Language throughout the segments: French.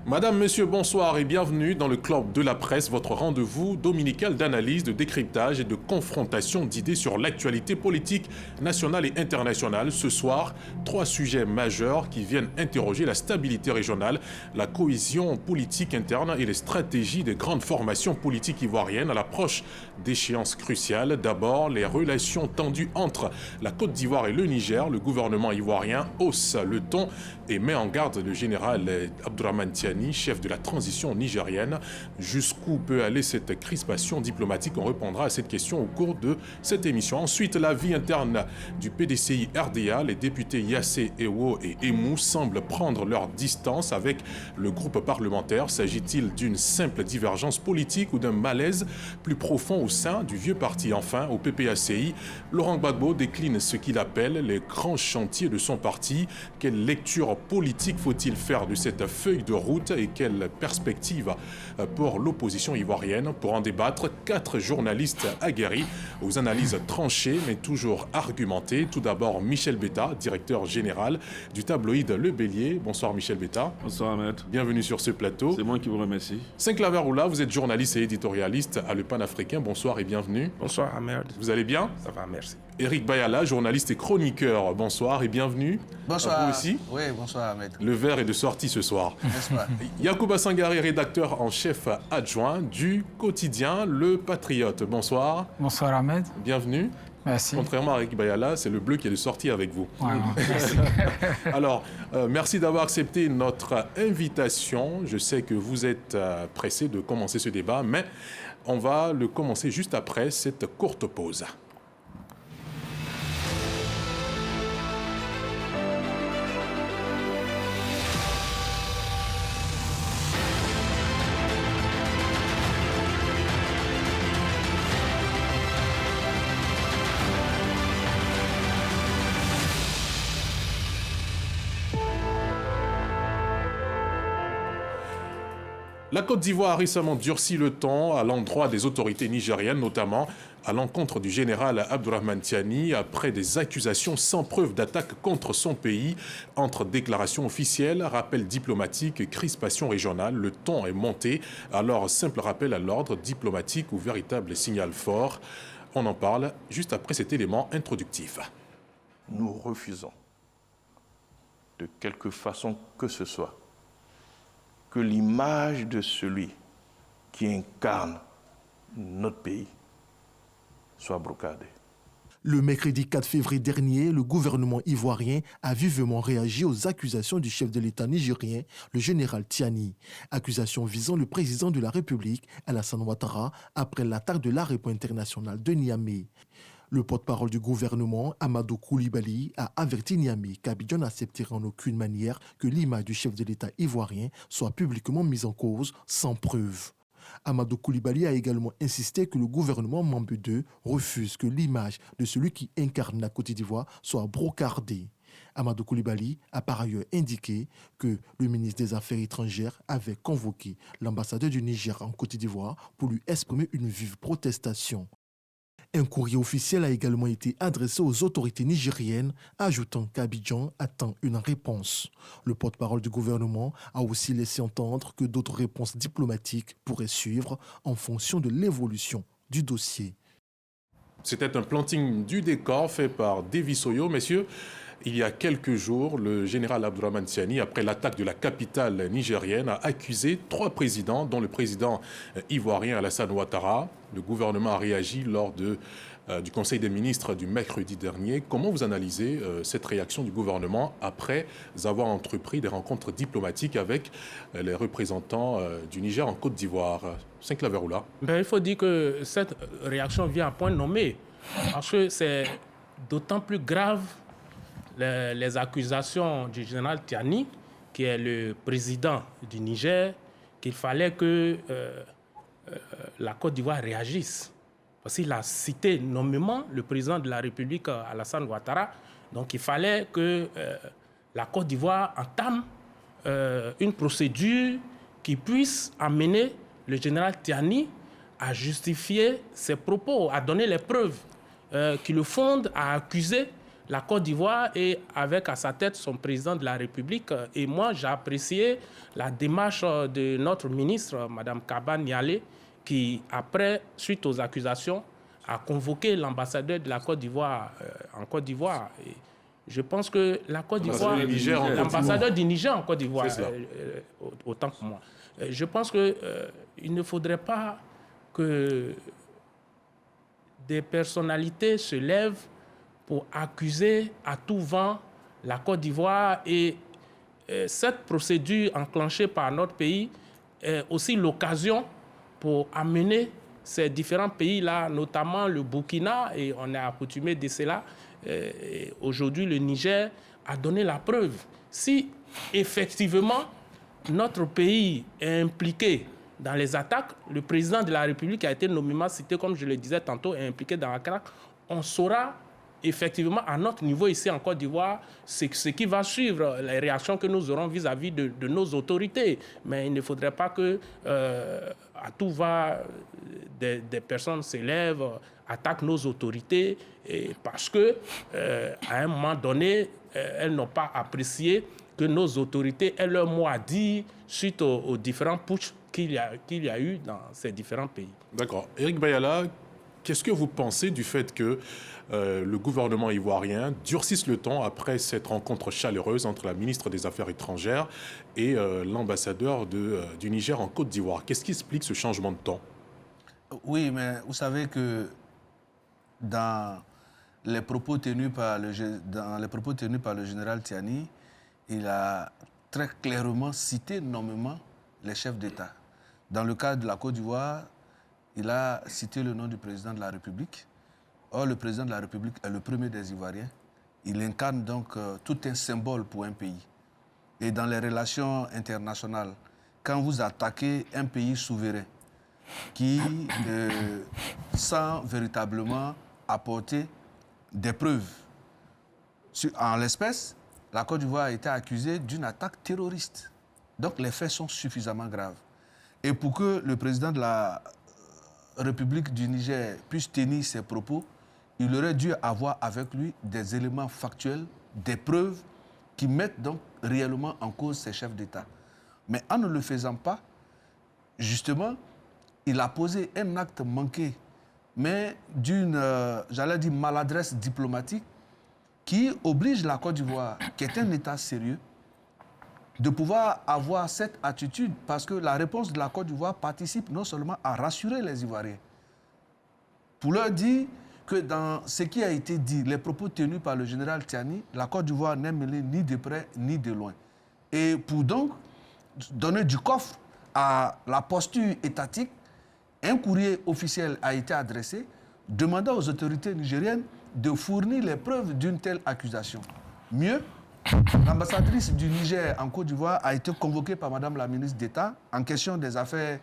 Madame, Monsieur, bonsoir et bienvenue dans le Club de la Presse, votre rendez-vous dominical d'analyse, de décryptage et de confrontation d'idées sur l'actualité politique nationale et internationale. Ce soir, 3 sujets majeurs qui viennent interroger la stabilité régionale, la cohésion politique interne et les stratégies des grandes formations politiques ivoiriennes à l'approche d'échéances cruciales. D'abord, les relations tendues entre la Côte d'Ivoire et le Niger. Le gouvernement ivoirien hausse le ton et met en garde le général Abdourahmane Tiani, chef de la transition nigérienne. Jusqu'où peut aller cette crispation diplomatique? On répondra à cette question au cours de cette émission. Ensuite, la vie interne du PDCI RDA. Les députés Yassé, Ewo et Emou semblent prendre leur distance avec le groupe parlementaire. S'agit-il d'une simple divergence politique ou d'un malaise plus profond au sein du vieux parti? Enfin, au PPACI, Laurent Gbagbo décline ce qu'il appelle les grands chantiers de son parti. Quelle lecture politique faut-il faire de cette feuille de route et quelle perspective pour l'opposition ivoirienne? Pour en débattre, 4 journalistes aguerris aux analyses tranchées mais toujours argumentées. Tout d'abord, Michel Betta, directeur général du tabloïd Le Bélier. Bonsoir Michel Betta. Bonsoir Ahmed. Bienvenue sur ce plateau. C'est moi qui vous remercie. Sinclair Roula, vous êtes journaliste et éditorialiste à Le Panafricain. Bonsoir et bienvenue. Bonsoir Ahmed. Vous allez bien? Ça va, merci. Éric Bayala, journaliste et chroniqueur. Bonsoir et bienvenue. Bonsoir. À vous aussi. Oui, bonsoir Ahmed. Le verre est de sortie ce soir. N'est-ce pas? Yacouba Sangaré, rédacteur en chef adjoint du quotidien Le Patriote. Bonsoir. Bonsoir Ahmed. Bienvenue. Merci. Contrairement à Eric Bayala, c'est le bleu qui est de sortie avec vous. Ouais, merci. Alors, merci d'avoir accepté notre invitation. Je sais que vous êtes pressé de commencer ce débat, mais on va le commencer juste après cette courte pause. La Côte d'Ivoire a récemment durci le ton à l'endroit des autorités nigériennes, notamment à l'encontre du général Abdourahmane Tiani, après des accusations sans preuve d'attaque contre son pays. Entre déclarations officielles, rappels diplomatiques, crispation régionale, le ton est monté. Alors, simple rappel à l'ordre diplomatique ou véritable signal fort? On en parle juste après cet élément introductif. Nous refusons, de quelque façon que ce soit, que l'image de celui qui incarne notre pays soit brocadée. Le mercredi 4 février dernier, le gouvernement ivoirien a vivement réagi aux accusations du chef de l'État nigérien, le général Tiani. Accusations visant le président de la République, Alassane Ouattara, après l'attaque de l'aéroport international de Niamey. Le porte-parole du gouvernement, Amadou Koulibaly, a averti Niamey qu'Abidjan n'acceptera en aucune manière que l'image du chef de l'État ivoirien soit publiquement mise en cause sans preuve. Amadou Koulibaly a également insisté que le gouvernement membre 2 refuse que l'image de celui qui incarne la Côte d'Ivoire soit brocardée. Amadou Koulibaly a par ailleurs indiqué que le ministre des Affaires étrangères avait convoqué l'ambassadeur du Niger en Côte d'Ivoire pour lui exprimer une vive protestation. Un courrier officiel a également été adressé aux autorités nigériennes, ajoutant qu'Abidjan attend une réponse. Le porte-parole du gouvernement a aussi laissé entendre que d'autres réponses diplomatiques pourraient suivre en fonction de l'évolution du dossier. C'était un planting du décor fait par Davis Oyo. Messieurs, il y a quelques jours, le général Abdourahmane Tiani, après l'attaque de la capitale nigérienne, a accusé 3 présidents, dont le président ivoirien Alassane Ouattara. Le gouvernement a réagi lors du Conseil des ministres du mercredi dernier. Comment vous analysez cette réaction du gouvernement après avoir entrepris des rencontres diplomatiques avec les représentants du Niger en Côte d'Ivoire? Sinclair Roula. Il faut dire que cette réaction vient à point nommé, parce que c'est d'autant plus grave les accusations du général Tiani, qui est le président du Niger, qu'il fallait que la Côte d'Ivoire réagisse. Parce qu'il a cité nommément le président de la République, Alassane Ouattara. Donc il fallait que la Côte d'Ivoire entame une procédure qui puisse amener le général Tiani à justifier ses propos, à donner les preuves qui le fondent à accuser la Côte d'Ivoire et avec à sa tête son président de la République. Et moi, j'ai apprécié la démarche de notre ministre, Mme Kaba Nialé, qui, après, suite aux accusations, a convoqué l'ambassadeur de la Côte d'Ivoire en Côte d'Ivoire. Et je pense que la Côte d'Ivoire, l'ambassadeur du Niger en Côte d'Ivoire, autant que moi. Je pense qu'il ne faudrait pas que des personnalités se lèvent pour accuser à tout vent la Côte d'Ivoire. Et cette procédure enclenchée par notre pays est aussi l'occasion pour amener ces différents pays-là, notamment le Burkina, et on est accoutumé de cela. Aujourd'hui, le Niger a donné la preuve. Si effectivement notre pays est impliqué dans les attaques, le président de la République a été nommément cité, comme je le disais tantôt, est impliqué dans la craque, on saura effectivement à notre niveau ici en Côte d'Ivoire ce qui va suivre, les réactions que nous aurons vis-à-vis de nos autorités. Mais il ne faudrait pas que à tout va des personnes s'élèvent, attaquent nos autorités parce que à un moment donné, elles n'ont pas apprécié que nos autorités aient leur mot à dire suite aux différents putschs qu'il y a eu dans ces différents pays. D'accord. Éric Bayala, qu'est-ce que vous pensez du fait que le gouvernement ivoirien durcisse le ton après cette rencontre chaleureuse entre la ministre des Affaires étrangères et l'ambassadeur du Niger en Côte d'Ivoire? Qu'est-ce qui explique ce changement de ton? Oui, mais vous savez que dans les propos tenus par le général Tiani, il a très clairement cité nommément les chefs d'État. Dans le cas de la Côte d'Ivoire, il a cité le nom du président de la République. Or, le président de la République est le premier des Ivoiriens. Il incarne donc tout un symbole pour un pays. Et dans les relations internationales, quand vous attaquez un pays souverain qui, sans véritablement apporter des preuves, en l'espèce, la Côte d'Ivoire a été accusée d'une attaque terroriste. Donc les faits sont suffisamment graves. Et pour que le président de la République du Niger puisse tenir ses propos, il aurait dû avoir avec lui des éléments factuels, des preuves qui mettent donc réellement en cause ces chefs d'État. Mais en ne le faisant pas, justement, il a posé un acte manqué, mais d'une, j'allais dire, maladresse diplomatique qui oblige la Côte d'Ivoire, qui est un État sérieux, de pouvoir avoir cette attitude, parce que la réponse de la Côte d'Ivoire participe non seulement à rassurer les Ivoiriens, pour leur dire que dans ce qui a été dit, les propos tenus par le général Tiani, la Côte d'Ivoire n'est mêlée ni de près ni de loin. Et pour donc donner du coffre à la posture étatique, un courrier officiel a été adressé demandant aux autorités nigériennes de fournir les preuves d'une telle accusation. Mieux, l'ambassadrice du Niger en Côte d'Ivoire a été convoquée par Madame la ministre d'État en question des affaires,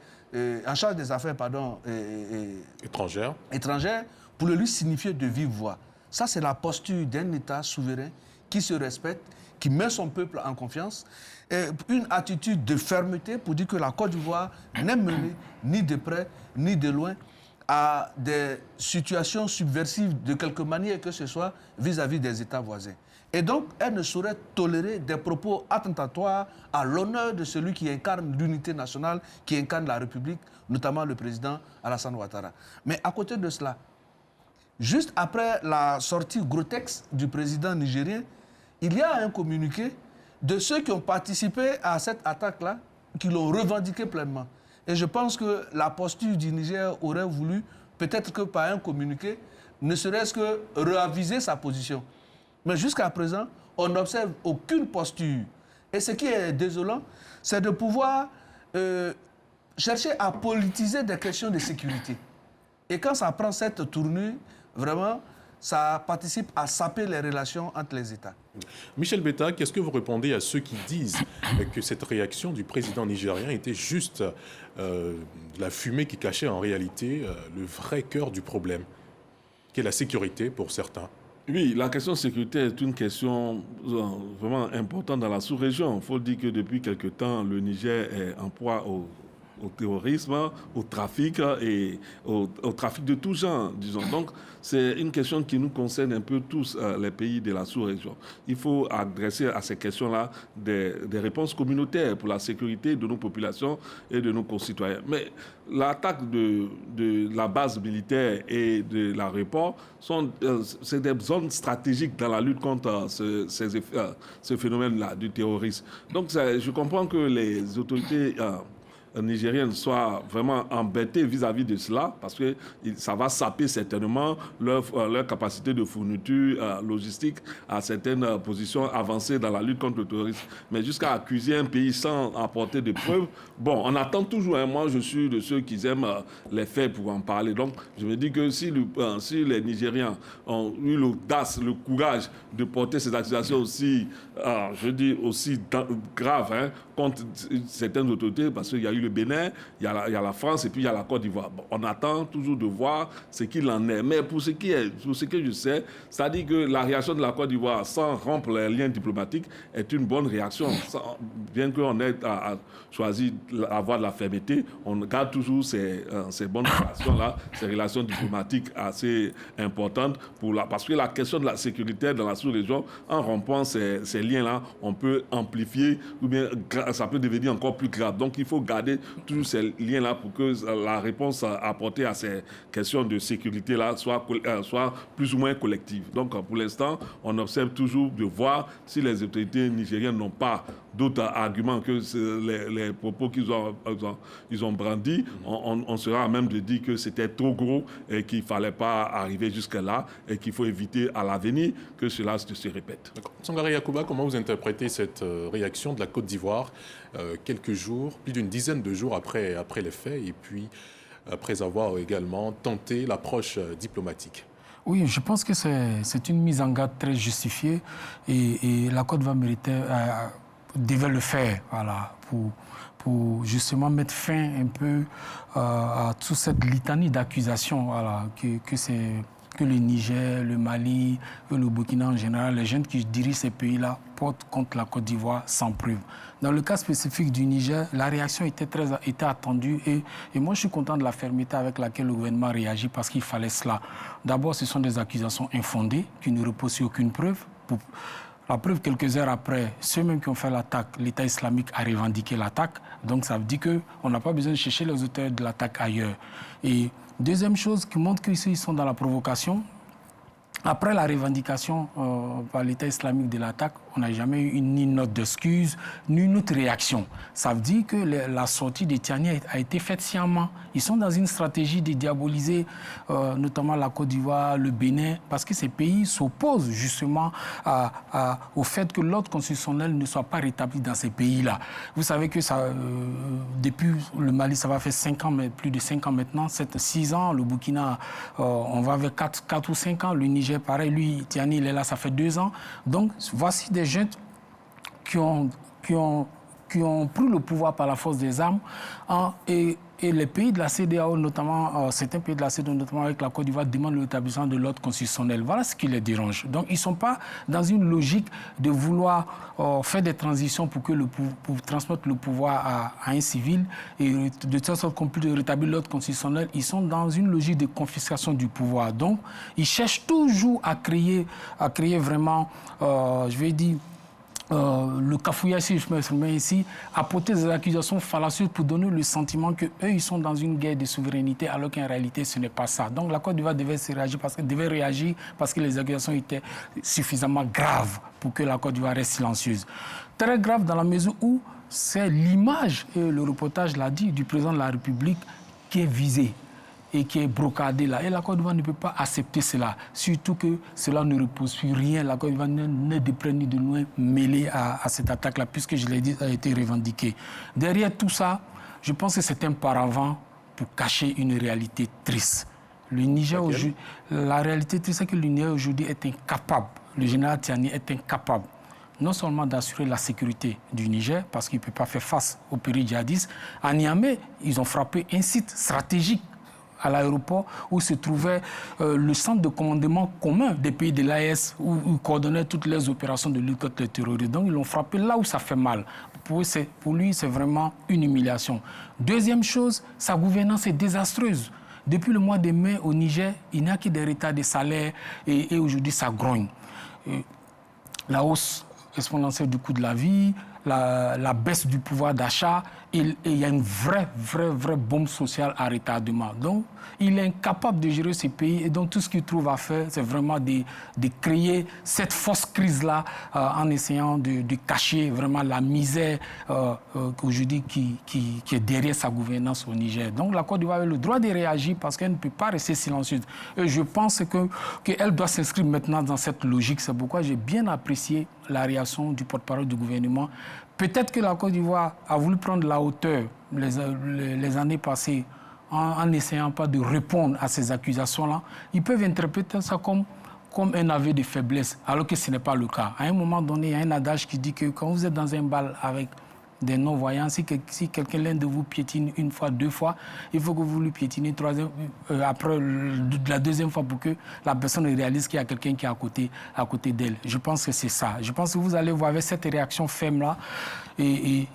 en charge des affaires étrangères pour le lui signifier de vive voix. Ça, c'est la posture d'un État souverain qui se respecte, qui met son peuple en confiance. Et une attitude de fermeté pour dire que la Côte d'Ivoire n'est menée ni de près ni de loin à des situations subversives de quelque manière que ce soit vis-à-vis des États voisins. Et donc, elle ne saurait tolérer des propos attentatoires à l'honneur de celui qui incarne l'unité nationale, qui incarne la République, notamment le président Alassane Ouattara. Mais à côté de cela, juste après la sortie grotesque du président nigérien, il y a un communiqué de ceux qui ont participé à cette attaque-là, qui l'ont revendiqué pleinement. Et je pense que la posture du Niger aurait voulu, peut-être que par un communiqué, ne serait-ce que réaviser sa position. Mais jusqu'à présent, on n'observe aucune posture. Et ce qui est désolant, c'est de pouvoir chercher à politiser des questions de sécurité. Et quand ça prend cette tournure, vraiment, ça participe à saper les relations entre les États. Michel Betta, qu'est-ce que vous répondez à ceux qui disent que cette réaction du président nigérien était juste la fumée qui cachait en réalité le vrai cœur du problème, qui est la sécurité pour certains? Oui, la question de sécurité est une question vraiment importante dans la sous-région. Il faut dire que depuis quelque temps, le Niger est en proie aux au terrorisme, au trafic et au trafic de tout genre, disons. Donc, c'est une question qui nous concerne un peu tous, les pays de la sous-région. Il faut adresser à ces questions-là des réponses communautaires pour la sécurité de nos populations et de nos concitoyens. Mais l'attaque de la base militaire et de l'aéroport, c'est des zones stratégiques dans la lutte contre ce phénomène-là du terrorisme. Donc, je comprends que les autorités nigériennes soient vraiment embêtées vis-à-vis de cela, parce que ça va saper certainement leur capacité de fourniture logistique à certaines positions avancées dans la lutte contre le terrorisme. Mais jusqu'à accuser un pays sans apporter de preuves, bon, on attend toujours. Moi, je suis de ceux qui aiment les faits pour en parler. Donc, je me dis que si les Nigériens ont eu l'audace, le courage de porter ces accusations aussi, aussi graves contre certaines autorités, parce qu'il y a eu le Bénin, il y a la France et puis il y a la Côte d'Ivoire. Bon, on attend toujours de voir ce qu'il en est. Mais pour ce que je sais, c'est-à-dire que la réaction de la Côte d'Ivoire sans rompre les liens diplomatiques est une bonne réaction. Bien qu'on ait choisi la voie de la fermeté, on garde toujours ces bonnes relations-là, ces relations diplomatiques assez importantes parce que la question de la sécurité dans la sous-région, en rompant ces liens-là, on peut amplifier ou bien ça peut devenir encore plus grave. Donc il faut garder tous ces liens-là pour que la réponse apportée à ces questions de sécurité-là soit plus ou moins collective. Donc pour l'instant, on observe toujours de voir si les autorités nigériennes n'ont pas d'autres arguments que les propos qu'ils ont brandis. On sera à même de dire que c'était trop gros et qu'il ne fallait pas arriver jusque-là et qu'il faut éviter à l'avenir que cela se répète. Sangaré Yacouba, comment vous interprétez cette réaction de la Côte d'Ivoire quelques jours, plus d'une dizaine de jours après les faits et puis après avoir également tenté l'approche diplomatique? Oui, je pense que c'est une mise en garde très justifiée et la Côte d'Ivoire devait le faire, voilà, pour justement mettre fin un peu à toute cette litanie d'accusations, voilà, que le Niger, le Mali, le Burkina en général, les jeunes qui dirigent ces pays-là portent contre la Côte d'Ivoire sans preuve. Dans le cas spécifique du Niger, la réaction était attendue et moi je suis content de la fermeté avec laquelle le gouvernement réagit parce qu'il fallait cela. D'abord, ce sont des accusations infondées qui ne reposent sur aucune preuve. La preuve, quelques heures après, ceux mêmes qui ont fait l'attaque, l'État islamique a revendiqué l'attaque. Donc ça veut dire qu'on n'a pas besoin de chercher les auteurs de l'attaque ailleurs. Et deuxième chose qui montre qu'ils sont dans la provocation, après la revendication par l'État islamique de l'attaque, on n'a jamais eu ni une note d'excuse, ni une autre réaction. Ça veut dire que la sortie de Tiani a été faite sciemment. Ils sont dans une stratégie de diaboliser notamment la Côte d'Ivoire, le Bénin, parce que ces pays s'opposent justement au fait que l'ordre constitutionnel ne soit pas rétabli dans ces pays-là. Vous savez que depuis le Mali, ça va faire 5 ans, mais plus de 5 ans maintenant, 6 ans. Le Burkina, on va vers 4 ou 5 ans. Le Niger, pareil, lui, Tiani, il est là, ça fait 2 ans. Donc, voici des jeunes qui ont pris le pouvoir par la force des armes et les pays de la CEDEAO, notamment certains pays de la CEDEAO, notamment avec la Côte d'Ivoire, demandent l'établissement de l'ordre constitutionnel. Voilà ce qui les dérange. Donc ils ne sont pas dans une logique de vouloir faire des transitions pour transmettre le pouvoir à un civil et de telle sorte qu'on puisse rétablir l'ordre constitutionnel. Ils sont dans une logique de confiscation du pouvoir. Donc ils cherchent toujours à créer vraiment, je vais dire, le cafouillage, si je me mets ici, apporter des accusations fallacieuses pour donner le sentiment qu'eux, ils sont dans une guerre de souveraineté, alors qu'en réalité, ce n'est pas ça. Donc la Côte d'Ivoire devait réagir parce que les accusations étaient suffisamment graves pour que la Côte d'Ivoire reste silencieuse. Très grave dans la mesure où c'est l'image, et le reportage l'a dit, du président de la République qui est visée et qui est brocadé là. Et la Côte d'Ivoire ne peut pas accepter cela. Surtout que cela ne repose sur rien. La Côte d'Ivoire n'est de près ni de loin mêlée à cette attaque-là, puisque, je l'ai dit, ça a été revendiqué. Derrière tout ça, je pense que c'est un paravent pour cacher une réalité triste. Le Niger aujourd'hui, la réalité triste, c'est que le Niger aujourd'hui est incapable, le général Tiani est incapable non seulement d'assurer la sécurité du Niger, parce qu'il ne peut pas faire face aux périls djihadistes. À Niamey, ils ont frappé un site stratégique à l'aéroport où se trouvait le centre de commandement commun des pays de l'AES où ils coordonnaient toutes les opérations de lutte contre le terrorisme. Donc, ils l'ont frappé là où ça fait mal. Pour lui, c'est vraiment une humiliation. Deuxième chose, sa gouvernance est désastreuse. Depuis le mois de mai au Niger, il n'y a que des retards de salaire et aujourd'hui, ça grogne. La hausse exponentielle du coût de la vie, la baisse du pouvoir d'achat, et il y a une vraie bombe sociale à retardement. Donc, il est incapable de gérer ce pays et donc tout ce qu'il trouve à faire, c'est vraiment de créer cette fausse crise-là en essayant de cacher vraiment la misère aujourd'hui qui est derrière sa gouvernance au Niger. Donc, la Côte d'Ivoire a le droit de réagir parce qu'elle ne peut pas rester silencieuse. Et je pense qu'elle doit s'inscrire maintenant dans cette logique. C'est pourquoi j'ai bien apprécié la réaction du porte-parole du gouvernement. Peut-être que la Côte d'Ivoire a voulu prendre la hauteur les années passées en n'essayant pas de répondre à ces accusations-là. Ils peuvent interpréter ça comme un aveu de faiblesse, alors que ce n'est pas le cas. À un moment donné, il y a un adage qui dit que quand vous êtes dans un bal avec des non-voyants, si quelqu'un, l'un de vous piétine une fois, deux fois, il faut que vous lui piétinez après la deuxième fois pour que la personne réalise qu'il y a quelqu'un qui est à côté d'elle. Je pense que c'est ça. Je pense que vous allez voir avec cette réaction ferme-là et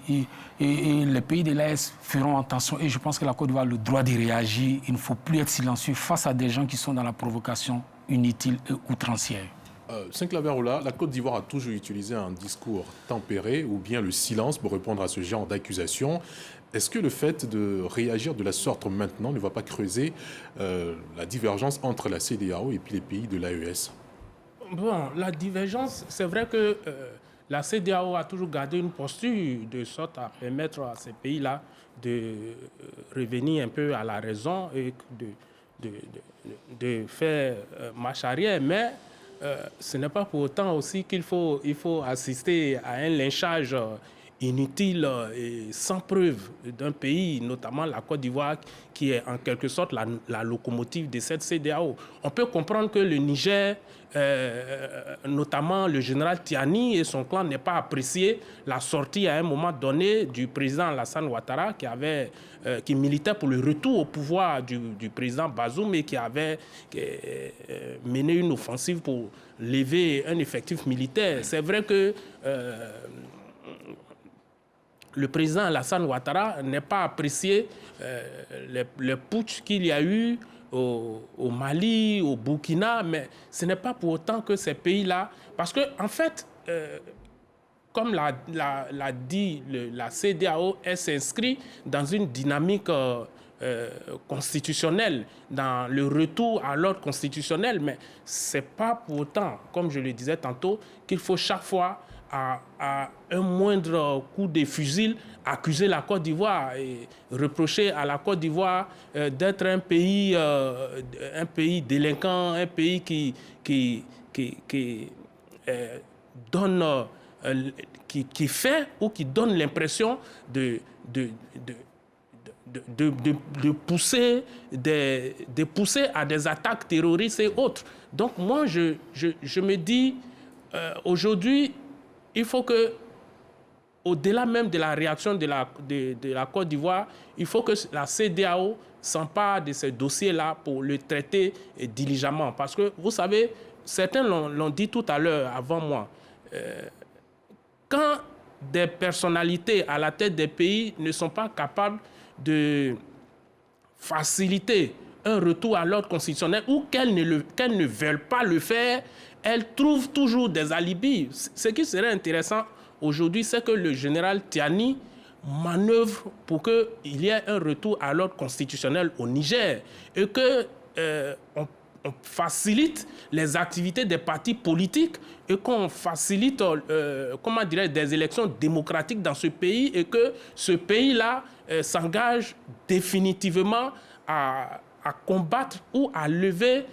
les pays de l'AES feront attention et je pense que la Côte d'Ivoire a le droit de réagir. Il ne faut plus être silencieux face à des gens qui sont dans la provocation inutile et outrancière. Sinclair Oula, la Côte d'Ivoire a toujours utilisé un discours tempéré ou bien le silence pour répondre à ce genre d'accusations. Est-ce que le fait de réagir de la sorte maintenant ne va pas creuser la divergence entre la CEDEAO et puis les pays de l'AES? Bon, la divergence, c'est vrai que la CEDEAO a toujours gardé une posture de sorte à permettre à ces pays-là de revenir un peu à la raison et de faire marche arrière. Mais ce n'est pas pour autant aussi qu'il faut assister à un lynchage inutile et sans preuve d'un pays, notamment la Côte d'Ivoire, qui est en quelque sorte la locomotive de cette CEDEAO. On peut comprendre que le Niger, notamment le général Tiani et son clan, n'aient pas apprécié la sortie à un moment donné du président Alassane Ouattara, qui militait pour le retour au pouvoir du président Bazoum et qui avait mené une offensive pour lever un effectif militaire. C'est vrai que le président Alassane Ouattara n'a pas apprécié le putsch qu'il y a eu au Mali, au Burkina, mais ce n'est pas pour autant que ces pays-là... Parce que, en fait, comme l'a dit la CEDEAO, elle s'inscrit dans une dynamique constitutionnelle, dans le retour à l'ordre constitutionnel, mais ce n'est pas pour autant, comme je le disais tantôt, qu'il faut chaque fois à un moindre coup de fusil, accuser la Côte d'Ivoire et reprocher à la Côte d'Ivoire d'être un pays délinquant, un pays qui fait ou qui donne l'impression de pousser à des attaques terroristes et autres. Donc moi, je me dis, aujourd'hui, il faut que, au-delà même de la réaction de la Côte d'Ivoire, il faut que la CEDEAO s'empare de ces dossiers-là pour le traiter diligemment. Parce que, vous savez, certains l'ont dit tout à l'heure avant moi, quand des personnalités à la tête des pays ne sont pas capables de faciliter un retour à l'ordre constitutionnel ou qu'elles ne veulent pas le faire, elles trouvent toujours des alibis. Ce qui serait intéressant aujourd'hui, c'est que le général Tiani manœuvre pour qu'il y ait un retour à l'ordre constitutionnel au Niger et qu'on facilite les activités des partis politiques et qu'on facilite des élections démocratiques dans ce pays et que ce pays-là s'engage définitivement à combattre ou à lever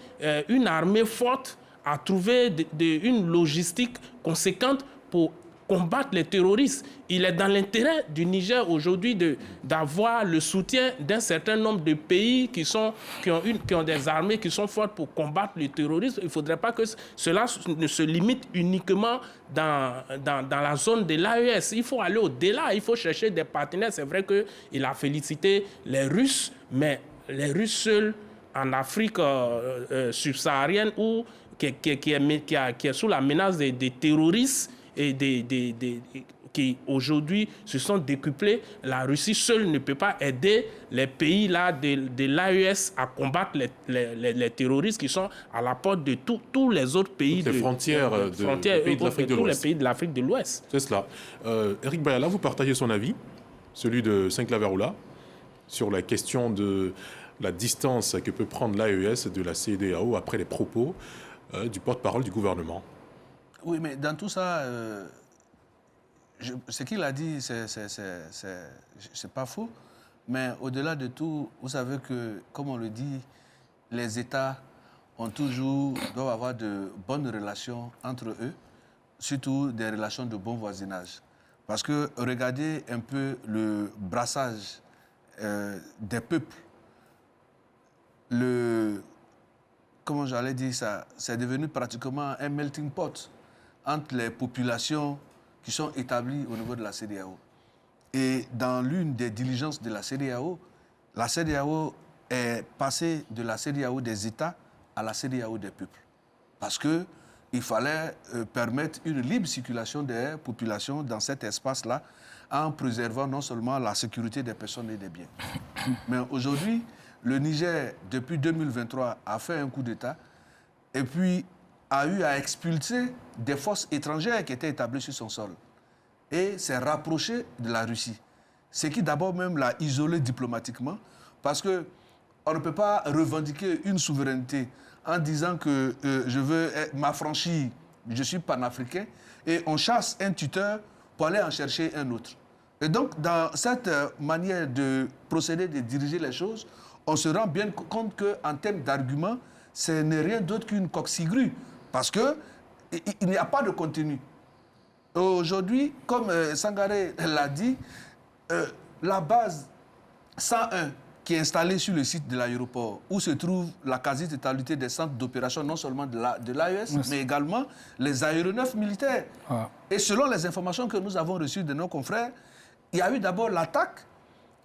une armée forte, à trouver une logistique conséquente pour combattre les terroristes. Il est dans l'intérêt du Niger aujourd'hui d'avoir le soutien d'un certain nombre de pays qui ont des armées qui sont fortes pour combattre le terrorisme. Il ne faudrait pas que cela ne se limite uniquement dans la zone de l'AES. Il faut aller au-delà, il faut chercher des partenaires. C'est vrai qu'il a félicité les Russes, mais les Russes seuls en Afrique subsaharienne ou qui est sous la menace des terroristes et qui aujourd'hui se sont décuplés. La Russie seule ne peut pas aider les pays là de l'AES à combattre les terroristes qui sont à la porte de tous les autres pays. Les frontières de l'Afrique de l'Ouest. Tous les pays de l'Afrique de l'Ouest. C'est cela. Eric Bayala, vous partagez son avis, celui de Saint-Claver-Oula, sur la question de la distance que peut prendre l'AES de la CEDEAO après les propos du porte-parole du gouvernement. Oui, mais dans tout ça, ce qu'il a dit, c'est pas faux. Mais au-delà de tout, vous savez que, comme on le dit, les États doivent avoir de bonnes relations entre eux, surtout des relations de bon voisinage. Parce que regardez un peu le brassage des peuples. Comment j'allais dire ça, c'est devenu pratiquement un melting pot entre les populations qui sont établies au niveau de la CEDEAO. Et dans l'une des diligences de la CEDEAO est passée de la CEDEAO des États à la CEDEAO des peuples. Parce qu'il fallait permettre une libre circulation des populations dans cet espace-là en préservant non seulement la sécurité des personnes et des biens. Mais aujourd'hui, le Niger, depuis 2023, a fait un coup d'État et puis a eu à expulser des forces étrangères qui étaient établies sur son sol et s'est rapproché de la Russie. Ce qui d'abord même l'a isolé diplomatiquement parce qu'on ne peut pas revendiquer une souveraineté en disant que je veux m'affranchir, je suis panafricain, et on chasse un tuteur pour aller en chercher un autre. Et donc, dans cette manière de procéder, de diriger les choses, on se rend bien compte qu'en termes d'arguments, ce n'est rien d'autre qu'une coquille parce qu'il n'y a pas de contenu. Aujourd'hui, comme Sangaré l'a dit, la base 101 qui est installée sur le site de l'aéroport, où se trouve la quasi-totalité des centres d'opération, non seulement de l'AES, mais également les aéronefs militaires. Ah. Et selon les informations que nous avons reçues de nos confrères, il y a eu d'abord l'attaque.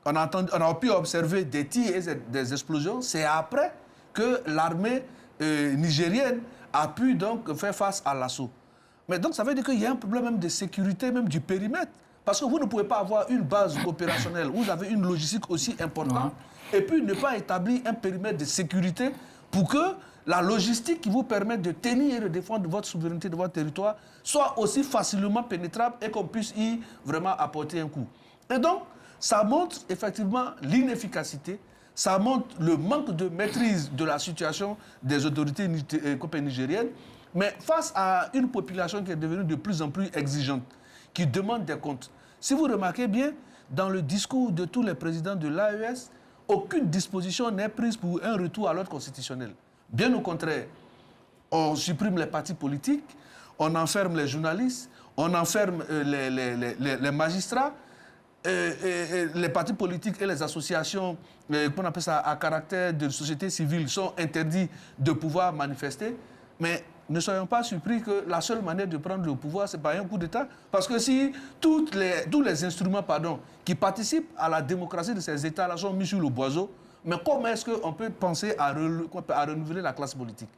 On a pu observer des tirs et des explosions. C'est après que l'armée nigérienne a pu donc faire face à l'assaut. Mais donc ça veut dire qu'il y a un problème même de sécurité, même du périmètre. Parce que vous ne pouvez pas avoir une base opérationnelle où vous avez une logistique aussi importante et puis ne pas établir un périmètre de sécurité pour que la logistique qui vous permet de tenir et de défendre votre souveraineté de votre territoire soit aussi facilement pénétrable et qu'on puisse y vraiment apporter un coup. Et donc, ça montre effectivement l'inefficacité, ça montre le manque de maîtrise de la situation des autorités nigériennes, mais face à une population qui est devenue de plus en plus exigeante, qui demande des comptes. Si vous remarquez bien, dans le discours de tous les présidents de l'AES, aucune disposition n'est prise pour un retour à l'ordre constitutionnel. Bien au contraire, on supprime les partis politiques, on enferme les journalistes, on enferme les magistrats, les partis politiques et les associations qu'on appelle ça à caractère de société civile sont interdits de pouvoir manifester. Mais ne soyons pas surpris que la seule manière de prendre le pouvoir, c'est par un coup d'État. Parce que si tous les instruments qui participent à la démocratie de ces États-là sont mis sur le boiseau, mais comment est-ce qu'on peut penser à renouveler la classe politique?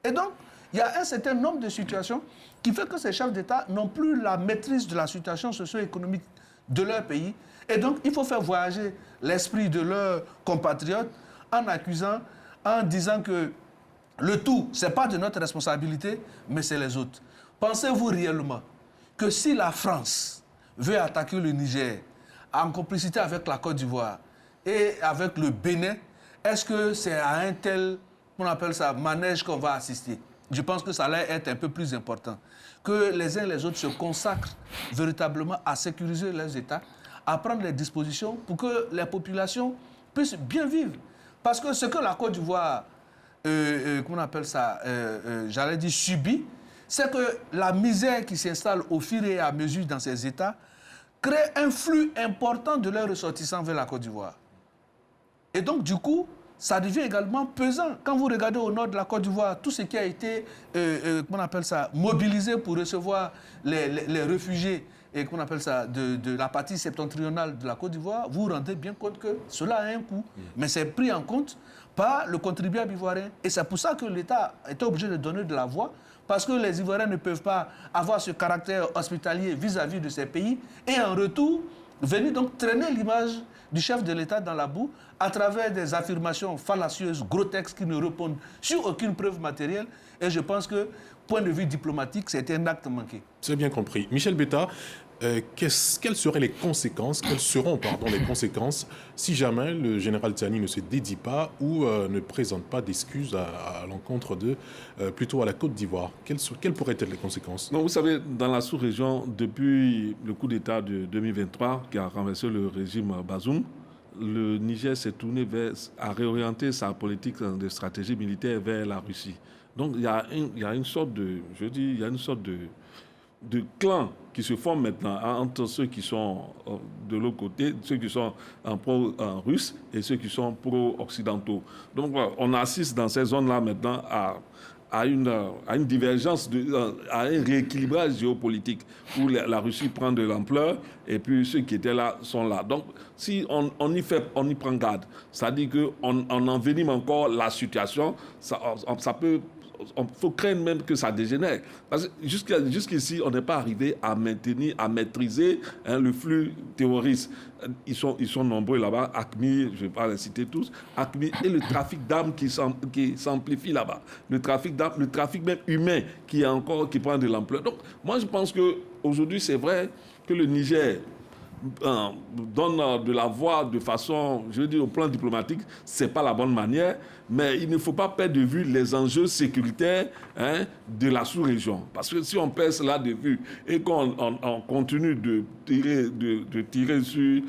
Et donc, il y a un certain nombre de situations qui font que ces chefs d'État n'ont plus la maîtrise de la situation socio-économique de leur pays. Et donc, il faut faire voyager l'esprit de leurs compatriotes en disant que le tout, ce n'est pas de notre responsabilité, mais c'est les autres. Pensez-vous réellement que si la France veut attaquer le Niger en complicité avec la Côte d'Ivoire et avec le Bénin, est-ce que c'est à un tel, on appelle ça, manège qu'on va assister? Je pense que ça allait être un peu plus important. Que les uns et les autres se consacrent véritablement à sécuriser leurs États, à prendre les dispositions pour que les populations puissent bien vivre. Parce que ce que la Côte d'Ivoire j'allais dire subit, c'est que la misère qui s'installe au fur et à mesure dans ces États crée un flux important de leurs ressortissants vers la Côte d'Ivoire. Et donc, du coup, ça devient également pesant. Quand vous regardez au nord de la Côte d'Ivoire, tout ce qui a été mobilisé pour recevoir les réfugiés et qu'on appelle ça de la partie septentrionale de la Côte d'Ivoire, vous vous rendez bien compte que cela a un coût. Mais c'est pris en compte par le contribuable ivoirien. Et c'est pour ça que l'État était obligé de donner de la voix, parce que les Ivoiriens ne peuvent pas avoir ce caractère hospitalier vis-à-vis de ces pays, et en retour, venir donc traîner l'image du chef de l'État dans la boue à travers des affirmations fallacieuses, grotesques, qui ne répondent sur aucune preuve matérielle. Et je pense que, point de vue diplomatique, c'est un acte manqué. C'est bien compris. Michel Betta, quelles seront les conséquences si jamais le général Tiani ne se dédie pas ou ne présente pas d'excuses à l'encontre plutôt à la Côte d'Ivoire? Quelles pourraient être les conséquences? Non, vous savez, dans la sous-région, depuis le coup d'État de 2023 qui a renversé le régime Bazoum, le Niger s'est tourné à réorienter sa politique de stratégie militaire vers la Russie. Donc il y a une sorte de clan qui se forme maintenant entre ceux qui sont de l'autre côté, ceux qui sont pro-russes et ceux qui sont pro-occidentaux. Donc voilà, on assiste dans ces zones-là maintenant à une divergence, à un rééquilibrage géopolitique où la Russie prend de l'ampleur et puis ceux qui étaient là sont là. Donc si on y prend garde, ça dit qu'on envenime encore la situation, ça peut... Il faut craindre même que ça dégénère. Parce que jusqu'ici, on n'est pas arrivé à maîtriser le flux terroriste. Ils sont nombreux là-bas, AQMI, je ne vais pas les citer tous, AQMI et le trafic d'armes qui s'amplifie là-bas. Le trafic d'armes, le trafic même humain qui prend de l'ampleur. Donc, moi, je pense qu'aujourd'hui, c'est vrai que le Niger donne de la voix de façon, je veux dire, au plan diplomatique, ce n'est pas la bonne manière, mais il ne faut pas perdre de vue les enjeux sécuritaires de la sous-région. Parce que si on perd cela de vue et qu'on continue de tirer sur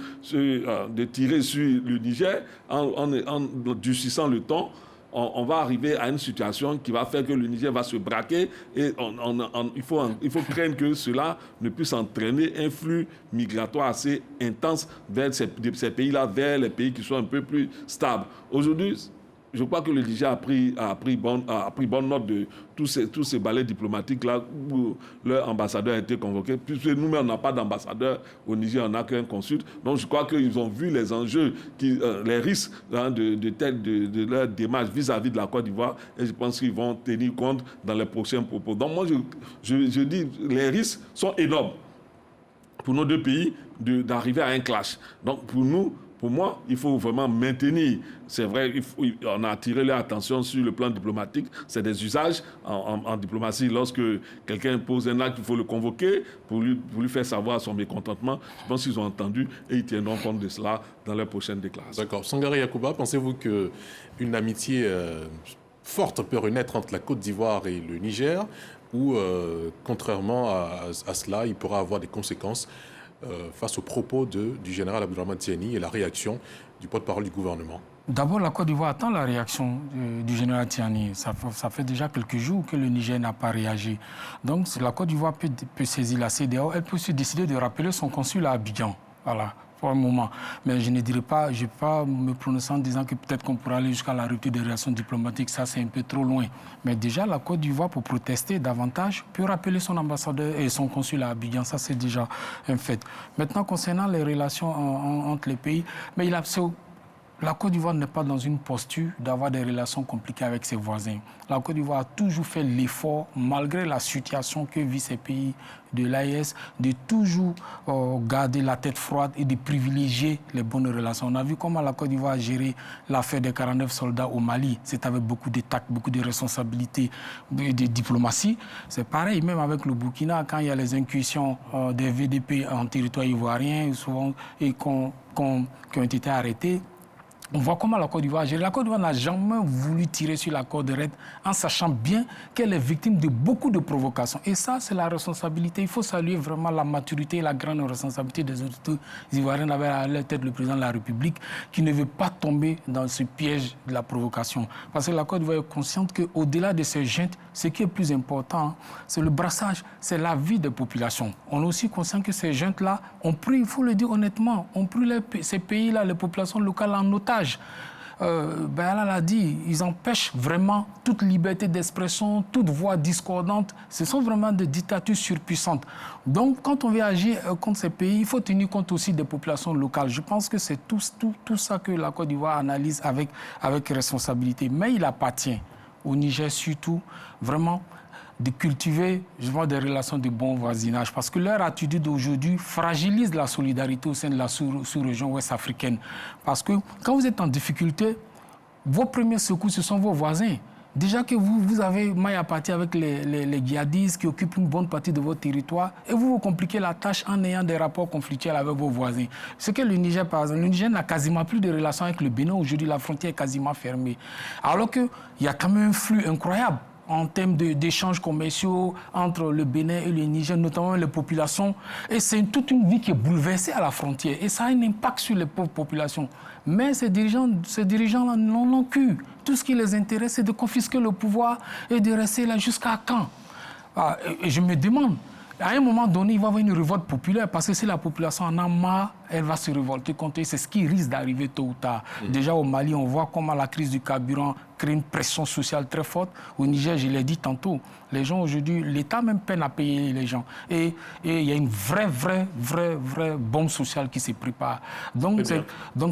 le Niger en durcissant le ton, on va arriver à une situation qui va faire que le Niger va se braquer et il faut craindre que cela ne puisse entraîner un flux migratoire assez intense vers ces pays-là, vers les pays qui sont un peu plus stables. Aujourd'hui, je crois que le Niger a pris bonne note de tous ces balais diplomatiques-là où leur ambassadeur a été convoqué. Puisque nous-mêmes, on n'a pas d'ambassadeur au Niger, on n'a qu'un consul. Donc je crois qu'ils ont vu les enjeux, les risques de leur démarche vis-à-vis de la Côte d'Ivoire et je pense qu'ils vont tenir compte dans les prochains propos. Donc moi, je dis les risques sont énormes pour nos deux pays d'arriver à un clash. Donc pour moi, il faut vraiment maintenir. C'est vrai, on a attiré leur attention sur le plan diplomatique. C'est des usages en diplomatie. Lorsque quelqu'un pose un acte, il faut le convoquer pour lui faire savoir son mécontentement. Je pense qu'ils ont entendu et ils tiendront compte de cela dans leurs prochaines déclarations. D'accord. Sangaré Yacouba, pensez-vous qu'une amitié forte peut renaître entre la Côte d'Ivoire et le Niger ou, contrairement à cela, il pourra avoir des conséquences face aux propos du général Abdourahmane Tiani et la réaction du porte-parole du gouvernement? D'abord, la Côte d'Ivoire attend la réaction du général Tiani. Ça fait déjà quelques jours que le Niger n'a pas réagi. Donc, la Côte d'Ivoire peut saisir la CEDEAO, elle peut aussi décider de rappeler son consul à Abidjan. Voilà. Pour un moment. Mais je ne vais pas me prononcer en disant que peut-être qu'on pourra aller jusqu'à la rupture des relations diplomatiques. Ça, c'est un peu trop loin. Mais déjà, la Côte d'Ivoire, pour protester davantage, peut rappeler son ambassadeur et son consul à Abidjan. Ça, c'est déjà un fait. Maintenant, concernant les relations entre les pays, mais la Côte d'Ivoire n'est pas dans une posture d'avoir des relations compliquées avec ses voisins. La Côte d'Ivoire a toujours fait l'effort, malgré la situation que vivent ces pays de l'AES, de toujours garder la tête froide et de privilégier les bonnes relations. On a vu comment la Côte d'Ivoire a géré l'affaire des 49 soldats au Mali. C'est avec beaucoup de tact, beaucoup de responsabilité, de diplomatie. C'est pareil, même avec le Burkina, quand il y a les incursions des VDP en territoire ivoirien, souvent, et qui ont été arrêtés. On voit comment la Côte d'Ivoire a géré. La Côte d'Ivoire n'a jamais voulu tirer sur la corde raide en sachant bien qu'elle est victime de beaucoup de provocations. Et ça, c'est la responsabilité. Il faut saluer vraiment la maturité et la grande responsabilité des autorités ivoiriennes avec à leur tête le président de la République qui ne veut pas tomber dans ce piège de la provocation. Parce que la Côte d'Ivoire est consciente qu'au-delà de ces juntes, ce qui est plus important, c'est le brassage, c'est la vie des populations. On est aussi conscient que ces juntes-là ont pris, il faut le dire honnêtement, ont pris ces pays-là, les populations locales en otage. Bayala l'a dit, ils empêchent vraiment toute liberté d'expression, toute voix discordante. Ce sont vraiment des dictatures surpuissantes. Donc, quand on veut agir contre ces pays, il faut tenir compte aussi des populations locales. Je pense que c'est tout ça que la Côte d'Ivoire analyse avec responsabilité. Mais il appartient au Niger surtout, vraiment, de cultiver justement des relations de bon voisinage. Parce que leur attitude aujourd'hui fragilise la solidarité au sein de la sous-région ouest-africaine. Parce que quand vous êtes en difficulté, vos premiers secours, ce sont vos voisins. Déjà que vous avez maille à partir avec les djihadistes qui occupent une bonne partie de votre territoire et vous compliquez la tâche en ayant des rapports conflictuels avec vos voisins. Ce que le Niger, par exemple, le Niger n'a quasiment plus de relations avec le Bénin. Aujourd'hui, la frontière est quasiment fermée. Alors qu'il y a quand même un flux incroyable en termes d'échanges commerciaux entre le Bénin et le Niger, notamment les populations. Et c'est toute une vie qui est bouleversée à la frontière. Et ça a un impact sur les pauvres populations. Mais ces dirigeants-là n'ont cul. Tout ce qui les intéresse, c'est de confisquer le pouvoir et de rester là jusqu'à quand? Et je me demande, à un moment donné, il va y avoir une révolte populaire parce que si la population en a marre, elle va se révolter contre eux. C'est ce qui risque d'arriver tôt ou tard. Déjà au Mali, on voit comment la crise du carburant crée une pression sociale très forte. Au Niger, je l'ai dit tantôt, les gens aujourd'hui, l'État même peine à payer les gens. Et il y a une vraie bombe sociale qui se prépare. Donc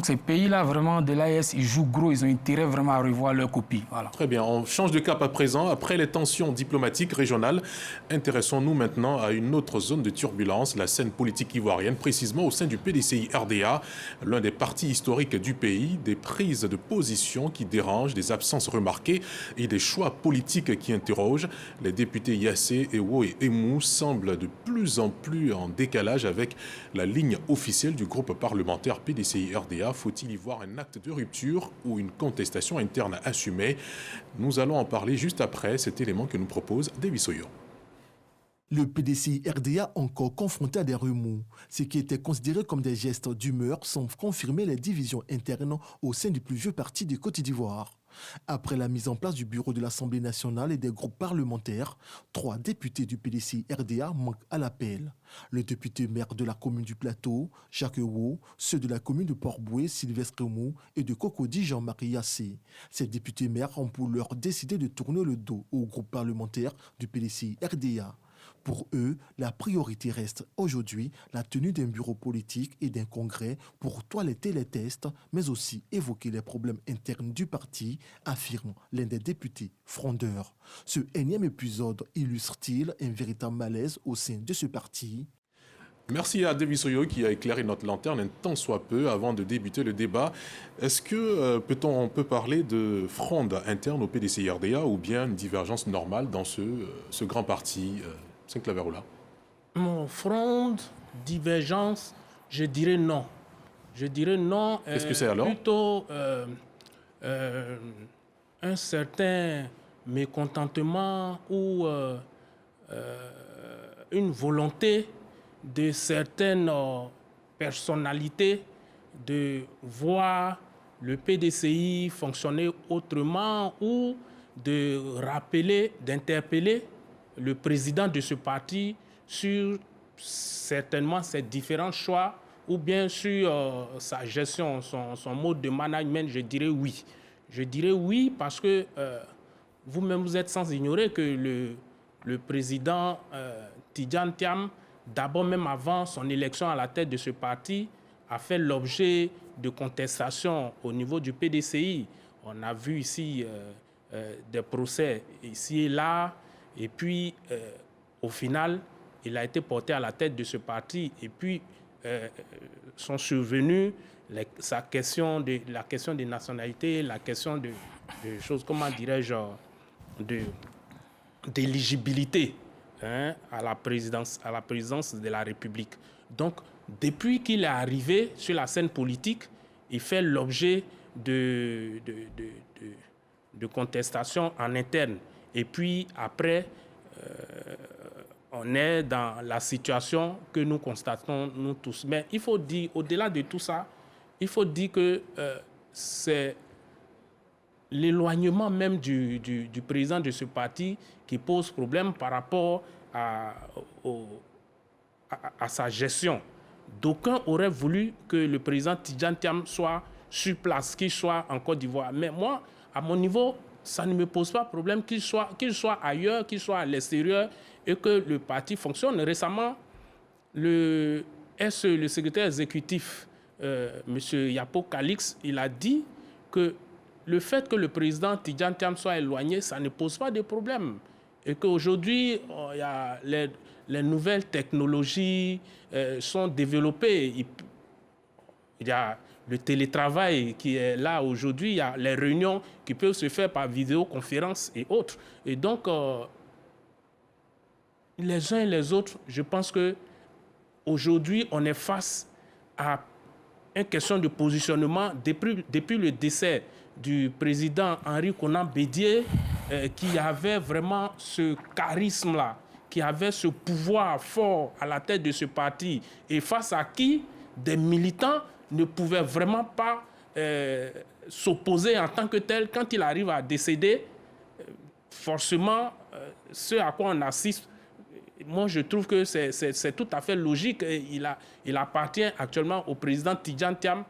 ces pays-là, vraiment, de l'AES, ils jouent gros, ils ont intérêt vraiment à revoir leur copie. Voilà. Très bien, on change de cap à présent. Après les tensions diplomatiques régionales, intéressons-nous maintenant à une autre zone de turbulence, la scène politique ivoirienne, précisément au sein du PDCI-RDA, l'un des partis historiques du pays, des prises de position qui dérangent, des absences remarquées et des choix politiques qui interrogent. Les députés Yassé, Ewo et Emou semblent de plus en plus en décalage avec la ligne officielle du groupe parlementaire PDCI-RDA. Faut-il y voir un acte de rupture ou une contestation interne assumée? Nous allons en parler juste après cet élément que nous propose David Soyo. Le PDCI-RDA encore confronté à des remous. Ce qui était considéré comme des gestes d'humeur semble confirmer les divisions internes au sein du plus vieux parti de Côte d'Ivoire. Après la mise en place du bureau de l'Assemblée nationale et des groupes parlementaires, 3 députés du PDCI-RDA manquent à l'appel. Le député maire de la commune du Plateau, Jacques Ewo, ceux de la commune de Port-Boué, Sylvestre Emou et de Cocody, Jean-Marie Yassé. Ces députés maires ont pour leur décidé de tourner le dos au groupe parlementaire du PDCI-RDA. Pour eux, la priorité reste aujourd'hui la tenue d'un bureau politique et d'un congrès pour toiletter les tests, mais aussi évoquer les problèmes internes du parti, affirme l'un des députés frondeurs. Ce énième épisode illustre-t-il un véritable malaise au sein de ce parti? Merci à David Soyo qui a éclairé notre lanterne un tant soit peu avant de débuter le débat. Est-ce que on peut parler de fronde interne au PDCI-RDA ou bien une divergence normale dans ce grand parti Mon fronde, divergence, je dirais non. Je dirais non. Qu'est-ce que c'est alors? Plutôt un certain mécontentement ou une volonté de certaines personnalités de voir le PDCI fonctionner autrement ou de rappeler, d'interpeller le président de ce parti sur certainement ses différents choix ou bien sur sa gestion, son mode de management, je dirais oui. Je dirais oui parce que vous-même, vous êtes sans ignorer que le président Tidjane Thiam, d'abord même avant son élection à la tête de ce parti, a fait l'objet de contestations au niveau du PDCI. On a vu ici des procès ici et là. Et puis, au final, il a été porté à la tête de ce parti. Et puis, sont survenus la question des nationalités, la question de choses, comment dirais-je, d'éligibilité à la présidence de la République. Donc, depuis qu'il est arrivé sur la scène politique, il fait l'objet de contestations en interne. Et puis après, on est dans la situation que nous constatons, nous tous. Mais il faut dire, au-delà de tout ça, il faut dire que c'est l'éloignement même du président de ce parti qui pose problème par rapport à sa gestion. D'aucuns auraient voulu que le président Tidjane Thiam soit sur place, qu'il soit en Côte d'Ivoire. Mais moi, à mon niveau, ça ne me pose pas problème qu'il soit ailleurs, qu'il soit à l'extérieur et que le parti fonctionne. Récemment, le secrétaire exécutif, M. Yapo Calix, il a dit que le fait que le président Tidjane Thiam soit éloigné, ça ne pose pas de problème. Et qu'aujourd'hui, il y a les nouvelles technologies sont développées. Il y a le télétravail qui est là aujourd'hui, il y a les réunions qui peuvent se faire par vidéoconférence et autres. Et donc, les uns et les autres, je pense qu'aujourd'hui, on est face à une question de positionnement depuis le décès du président Henri Konan Bédié, qui avait vraiment ce charisme-là, qui avait ce pouvoir fort à la tête de ce parti, et face à qui des militants ne pouvaient vraiment pas s'opposer en tant que tel. Quand il arrive à décéder, forcément, ce à quoi on assiste, moi je trouve que c'est tout à fait logique. Il appartient actuellement au président Tidjane Thiam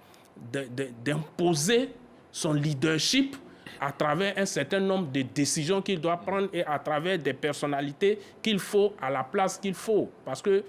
d'imposer son leadership à travers un certain nombre de décisions qu'il doit prendre et à travers des personnalités qu'il faut à la place qu'il faut. Parce que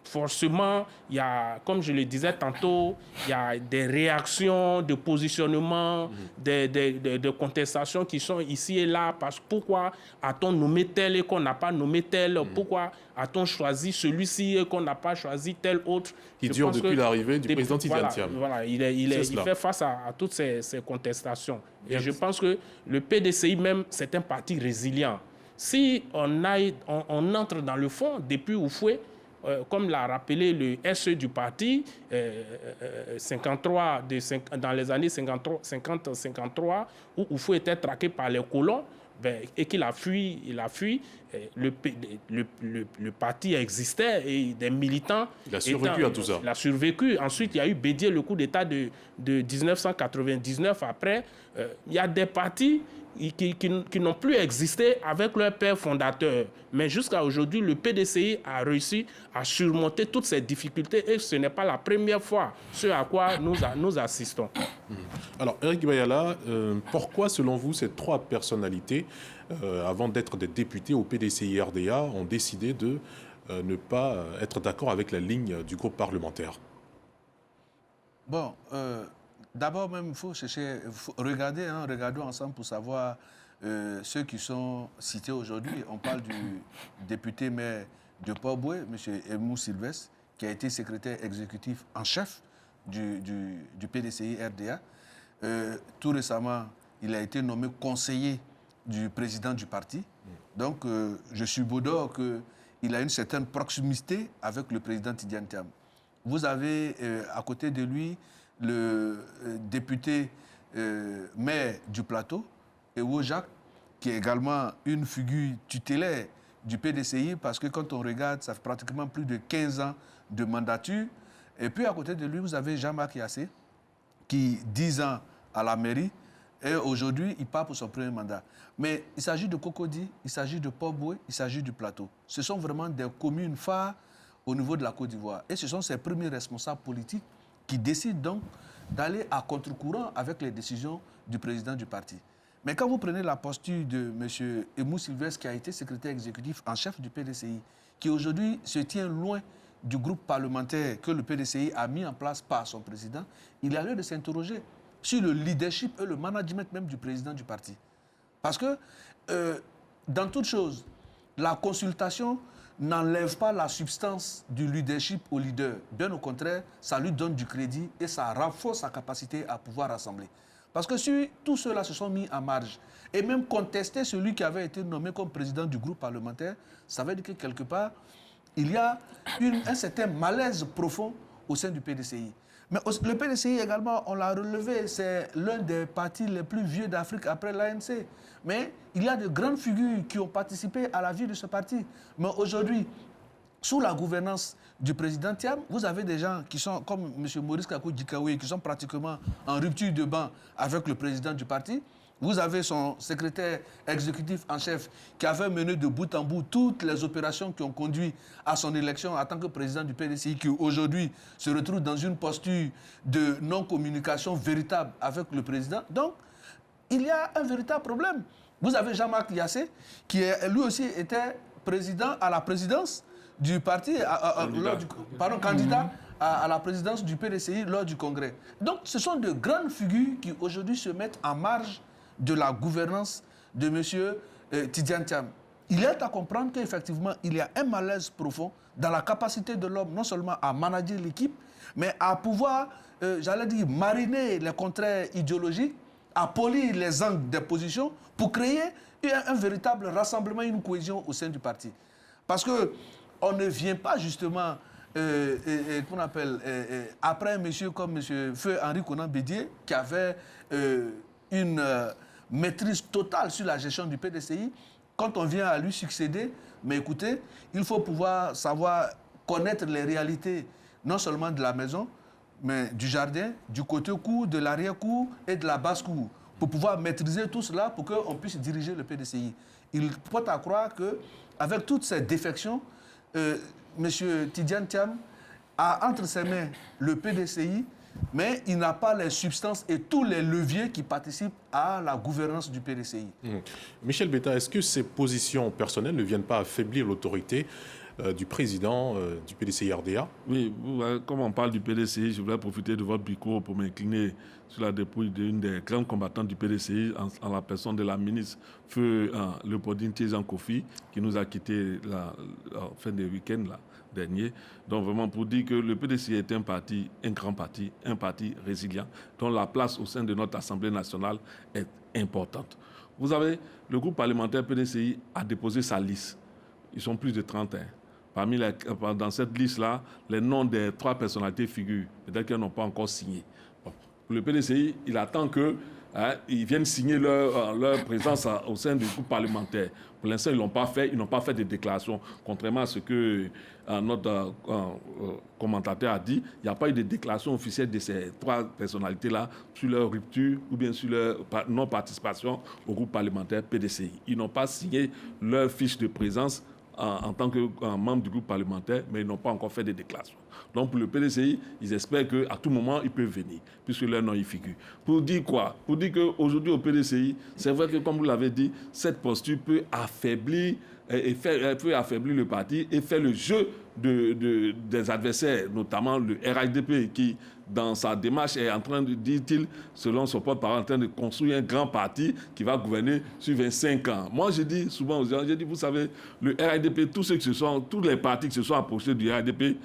forcément, il y a, comme je le disais tantôt, il y a des réactions de positionnement, de contestations qui sont ici et là. Parce que pourquoi a-t-on nommé tel et qu'on n'a pas nommé tel? Pourquoi a-t-on choisi celui-ci et qu'on n'a pas choisi tel autre? Qui dure depuis l'arrivée du président Tidjane Thiam. Voilà, il fait face à toutes ces contestations. Et je pense que le PDCI même, c'est un parti résilient. Si on entre dans le fond, depuis Oufoué, comme l'a rappelé le SE du parti, 53, dans les années 50-53, où Oufoué était traqué par les colons, et qu'il a fui, le parti existait et des militants... Il a survécu à tout ça. Il a survécu. Ensuite, il y a eu Bédié, le coup d'État de 1999. Après, il y a des partis qui n'ont plus existé avec leur père fondateur. Mais jusqu'à aujourd'hui, le PDCI a réussi à surmonter toutes ces difficultés et ce n'est pas la première fois ce à quoi nous assistons. Alors, Eric Bayala, pourquoi, selon vous, ces trois personnalités, avant d'être des députés au PDCI-RDA, ont décidé de ne pas être d'accord avec la ligne du groupe parlementaire? Bon, d'abord même, il faut regarder, regardons ensemble pour savoir ceux qui sont cités aujourd'hui. On parle du député maire de Port-Boué, M. Emou Sylvestre, qui a été secrétaire exécutif en chef du PDCI-RDA. Tout récemment, il a été nommé conseiller du président du parti. Donc, je suis d'or qu'il a une certaine proximité avec le président Tidjane Thiam. Vous avez à côté de lui le député maire du Plateau, Ewo Jacques, qui est également une figure tutélaire du PDCI, parce que quand on regarde, ça fait pratiquement plus de 15 ans de mandature. Et puis à côté de lui, vous avez Jean-Marc Yassé, qui 10 ans à la mairie, et aujourd'hui, il part pour son premier mandat. Mais il s'agit de Cocody, il s'agit de Port-Boué, il s'agit du Plateau. Ce sont vraiment des communes phares au niveau de la Côte d'Ivoire. Et ce sont ces premiers responsables politiques qui décident donc d'aller à contre-courant avec les décisions du président du parti. Mais quand vous prenez la posture de M. Emou Sylvestre, qui a été secrétaire exécutif en chef du PDCI, qui aujourd'hui se tient loin du groupe parlementaire que le PDCI a mis en place par son président, il a lieu de s'interroger sur le leadership et le management même du président du parti. Parce que, dans toute chose, la consultation n'enlève pas la substance du leadership au leader. Bien au contraire, ça lui donne du crédit et ça renforce sa capacité à pouvoir rassembler. Parce que si tous ceux-là se sont mis en marge et même contester celui qui avait été nommé comme président du groupe parlementaire, ça veut dire que quelque part, il y a un certain malaise profond au sein du PDCI. Mais le PDCI également, on l'a relevé, c'est l'un des partis les plus vieux d'Afrique après l'ANC. Mais il y a de grandes figures qui ont participé à la vie de ce parti. Mais aujourd'hui, sous la gouvernance du président Thiam, vous avez des gens qui sont comme M. Maurice Kakou Dikaoué, qui sont pratiquement en rupture de banc avec le président du parti. Vous avez son secrétaire exécutif en chef qui avait mené de bout en bout toutes les opérations qui ont conduit à son élection en tant que président du PDCI, qui aujourd'hui se retrouve dans une posture de non-communication véritable avec le président. Donc, il y a un véritable problème. Vous avez Jean-Marc Yassé, qui lui aussi était président à la présidence du parti, candidat à la présidence du PDCI lors du congrès. Donc, ce sont de grandes figures qui aujourd'hui se mettent en marge de la gouvernance de M. Tidjane Thiam. Il est à comprendre qu'effectivement, il y a un malaise profond dans la capacité de l'homme, non seulement à manager l'équipe, mais à pouvoir, mariner les contraires idéologiques, à polir les angles des positions pour créer un véritable rassemblement, une cohésion au sein du parti. Parce qu'on ne vient pas justement, après un monsieur comme M. Feu Henri Konan Bédié, qui avait une maîtrise totale sur la gestion du PDCI, quand on vient à lui succéder, mais écoutez, il faut pouvoir connaître les réalités, non seulement de la maison, mais du jardin, du côté cour, de l'arrière-cour et de la basse-cour, pour pouvoir maîtriser tout cela pour qu'on puisse diriger le PDCI. Il faut à croire qu'avec toutes ces défections, M. Tidjane Thiam a entre ses mains le PDCI, mais il n'a pas les substances et tous les leviers qui participent à la gouvernance du PDCI. Michel Betta, est-ce que ces positions personnelles ne viennent pas affaiblir l'autorité du président du PDCI RDA? Oui, comme on parle du PDCI, je voulais profiter de votre micro pour m'incliner sur la dépouille d'une des grandes combattantes du PDCI, en la personne de la ministre Feu Léopoldine Thézan Kofi, qui nous a quittés la fin des week-ends dernier. Donc vraiment pour dire que le PDCI est un parti, un grand parti, un parti résilient, dont la place au sein de notre Assemblée nationale est importante. Vous avez, le groupe parlementaire PDCI a déposé sa liste. Ils sont plus de 31. Dans cette liste-là, les noms des 3 personnalités figurent. Peut-être qu'elles n'ont pas encore signé. Bon. Pour le PDCI, il attend qu'ils viennent signer leur présence au sein du groupe parlementaire. Pour l'instant, ils n'ont pas fait de déclaration. Contrairement à ce que notre commentateur a dit, il n'y a pas eu de déclaration officielle de ces 3 personnalités-là sur leur rupture ou bien sur leur non-participation au groupe parlementaire PDCI. Ils n'ont pas signé leur fiche de présence en tant que membre du groupe parlementaire, mais ils n'ont pas encore fait de déclaration. Donc pour le PDCI, ils espèrent qu'à tout moment, ils peuvent venir, puisque leur nom y figure. Pour dire quoi? Pour dire qu'aujourd'hui au PDCI, c'est vrai que, comme vous l'avez dit, cette posture peut affaiblir le parti et faire le jeu des adversaires, notamment le RHDP, qui, dans sa démarche, est en train de, dit-il, selon son porte-parole, en train de construire un grand parti qui va gouverner sur 25 ans. Moi, je dis souvent aux gens, vous savez, le RHDP, tous les partis qui se sont approchés du RHDP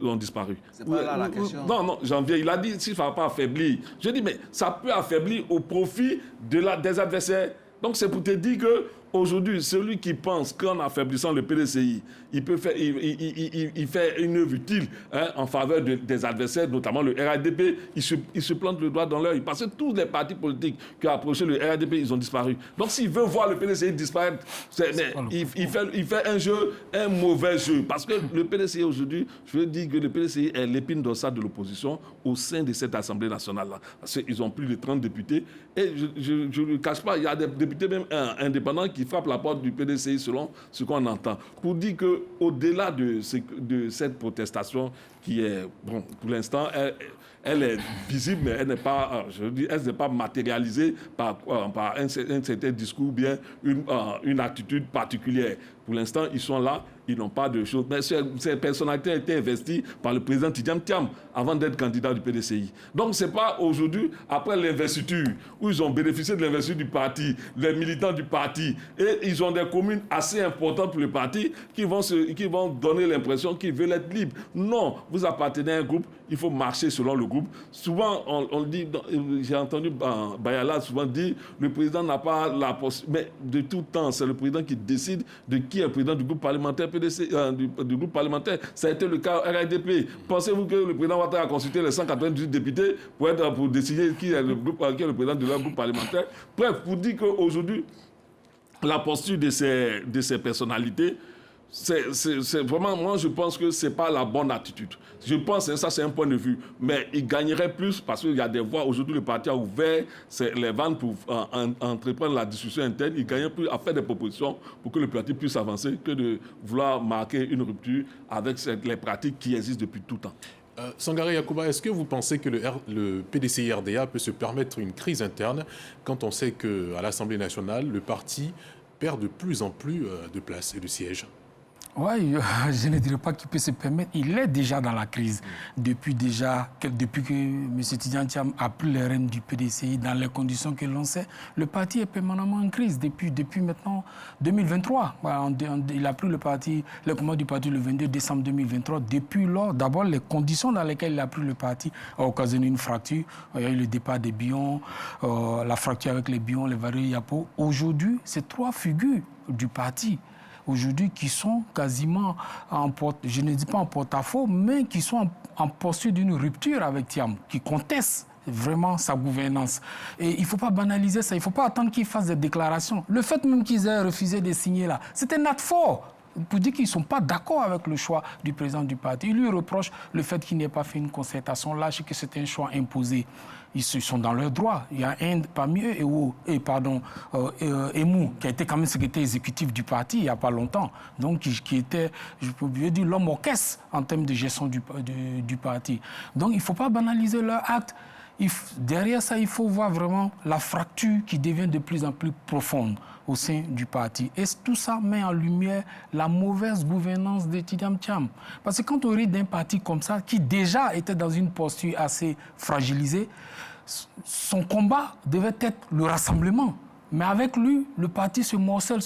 ont disparu. C'est pas là la question. Non, Janvier, il a dit, s'il ne va pas affaiblir. Je dis, mais ça peut affaiblir au profit des adversaires. Donc, c'est pour te dire que aujourd'hui, celui qui pense qu'en affaiblissant le PDCI, il fait une œuvre utile en faveur des adversaires, notamment le RHDP, il se plante le doigt dans l'œil. Parce que tous les partis politiques qui ont approché le RHDP, ils ont disparu. Donc s'il veut voir le PDCI disparaître, il fait un mauvais jeu. Parce que le PDCI aujourd'hui, je veux dire que le PDCI est l'épine dorsale de l'opposition au sein de cette Assemblée nationale-là. Parce qu'ils ont plus de 30 députés. Et je ne le cache pas, il y a des députés même indépendants qui frappent la porte du PDCI selon ce qu'on entend. Pour dire qu'au-delà de cette protestation qui est, bon, pour l'instant, elle est visible, mais elle n'est pas, elle n'est pas matérialisée par un certain discours ou bien une attitude particulière. Pour l'instant, ils sont là, ils n'ont pas de choses. Mais ces personnalités ont été investies par le président Tidjane Thiam avant d'être candidat du PDCI. Donc, ce n'est pas aujourd'hui, après l'investiture, où ils ont bénéficié de l'investiture du parti, les militants du parti, et ils ont des communes assez importantes pour le parti qui vont donner l'impression qu'ils veulent être libres. Non, vous appartenez à un groupe, il faut marcher selon le groupe. Souvent, on dit, j'ai entendu Bayala souvent dire, le président n'a pas la possibilité, mais de tout temps, c'est le président qui décide de qui est le président du groupe parlementaire PDC, du groupe parlementaire. Ça a été le cas RHDP. Pensez-vous que le président Ouattara a consulté les 198 députés pour décider qui est le président de leur groupe parlementaire? Bref, pour dire qu'aujourd'hui, la posture de ces personnalités c'est vraiment, moi je pense que ce n'est pas la bonne attitude. Je pense, ça c'est un point de vue, mais il gagnerait plus parce qu'il y a des voix. Aujourd'hui, le parti a ouvert les vannes pour entreprendre la discussion interne. Il gagnerait plus à faire des propositions pour que le parti puisse avancer que de vouloir marquer une rupture avec les pratiques qui existent depuis tout temps. Sangaré Yacouba, est-ce que vous pensez que le PDCI-RDA peut se permettre une crise interne quand on sait qu'à l'Assemblée nationale, le parti perd de plus en plus de places et de sièges? Oui, je ne dirais pas qu'il peut se permettre. Il est déjà dans la crise. Depuis que M. Tidjane Thiam a pris les rênes du PDCI dans les conditions que l'on sait, le parti est permanemment en crise depuis maintenant 2023. Il a pris le commande du parti le 22 décembre 2023. Depuis lors, d'abord, les conditions dans lesquelles il a pris le parti ont occasionné une fracture. Il y a eu le départ des Bions, la fracture avec les Bions, les Vareux Yapo. Aujourd'hui, c'est 3 figures du parti aujourd'hui qui sont quasiment je ne dis pas en porte-à-faux, mais qui sont en posture d'une rupture avec Thiam, qui contestent vraiment sa gouvernance. Et il ne faut pas banaliser ça, il ne faut pas attendre qu'il fasse des déclarations. Le fait même qu'ils aient refusé de signer là, c'était un acte fort pour dire qu'ils ne sont pas d'accord avec le choix du président du parti. Il lui reproche le fait qu'il n'ait pas fait une concertation large et que c'était un choix imposé. Ils sont dans leurs droits. Il y a un parmi eux, Emou, qui a été quand même secrétaire exécutif du parti il n'y a pas longtemps, donc qui était, je peux dire, l'homme orchestre en termes de gestion du parti. Donc il ne faut pas banaliser leur acte. Derrière ça, il faut voir vraiment la fracture qui devient de plus en plus profonde au sein du parti. Et tout ça met en lumière la mauvaise gouvernance de Tidjane Thiam. Parce que quand on rit d'un parti comme ça, qui déjà était dans une posture assez fragilisée, son combat devait être le rassemblement. Mais avec lui, le parti se morcelle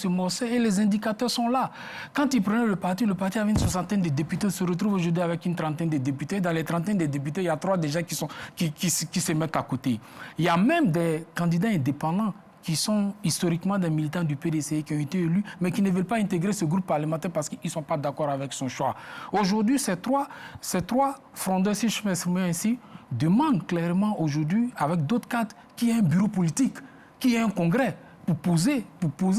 et les indicateurs sont là. Quand il prenait le parti avait une 60aine de députés, se retrouve aujourd'hui avec une 30aine de députés. Dans les 30aines de députés, il y a 3 déjà qui se mettent à côté. Il y a même des candidats indépendants qui sont historiquement des militants du PDCI qui ont été élus, mais qui ne veulent pas intégrer ce groupe parlementaire parce qu'ils ne sont pas d'accord avec son choix. Aujourd'hui, ces trois frondeurs, si je m'exprime ainsi, demandent clairement aujourd'hui, avec d'autres cadres, qu'il y ait un bureau politique, qu'il y ait un congrès pour poser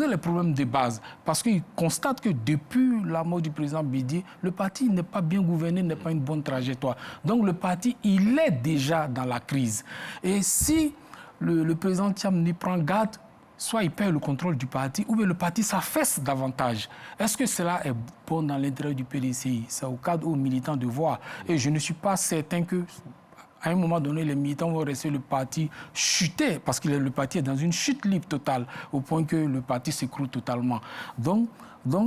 les problèmes de base. Parce qu'ils constatent que depuis la mort du président Bédié, le parti n'est pas bien gouverné, n'est pas une bonne trajectoire. Donc le parti, il est déjà dans la crise. Et si le président Thiam n'y prend garde, soit il perd le contrôle du parti, ou bien le parti s'affaisse davantage. Est-ce que cela est bon dans l'intérêt du PDCI? C'est au cadre aux militants de voir. Et je ne suis pas certain que, à un moment donné, les militants vont laisser le parti chuter, parce que le parti est dans une chute libre totale, au point que le parti s'écroule totalement. Donc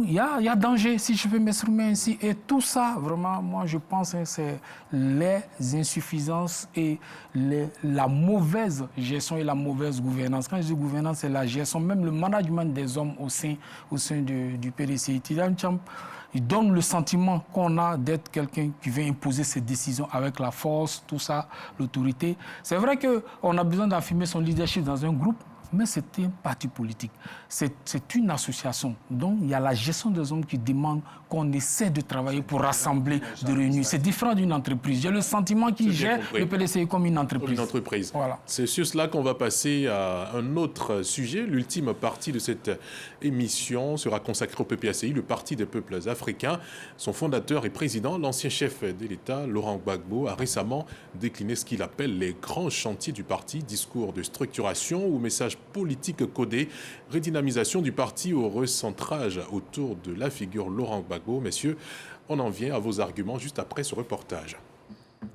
il y a danger, si je peux m'exprimer ainsi. Et tout ça, vraiment, moi, je pense que c'est les insuffisances et la mauvaise gestion et la mauvaise gouvernance. Quand je dis gouvernance, c'est la gestion, même le management des hommes au sein du PDCI. Tidjane Thiam, il donne le sentiment qu'on a d'être quelqu'un qui vient imposer ses décisions avec la force, tout ça, l'autorité. C'est vrai qu'on a besoin d'affirmer son leadership dans un groupe, mais c'est un parti politique. C'est une association. Donc, il y a la gestion des hommes qui demande qu'on essaie de travailler pour rassembler, de réunir. C'est différent d'une entreprise. J'ai le sentiment qu'il gère le PDCI comme une entreprise. Comme une entreprise. Voilà. C'est sur cela qu'on va passer à un autre sujet. L'ultime partie de cette émission sera consacrée au PPACI, le Parti des peuples africains. Son fondateur et président, l'ancien chef de l'État, Laurent Gbagbo, a récemment décliné ce qu'il appelle les grands chantiers du parti, discours de structuration ou messages politiques codés, redynamisation du parti au recentrage autour de la figure Laurent Gbagbo. Messieurs, on en vient à vos arguments juste après ce reportage.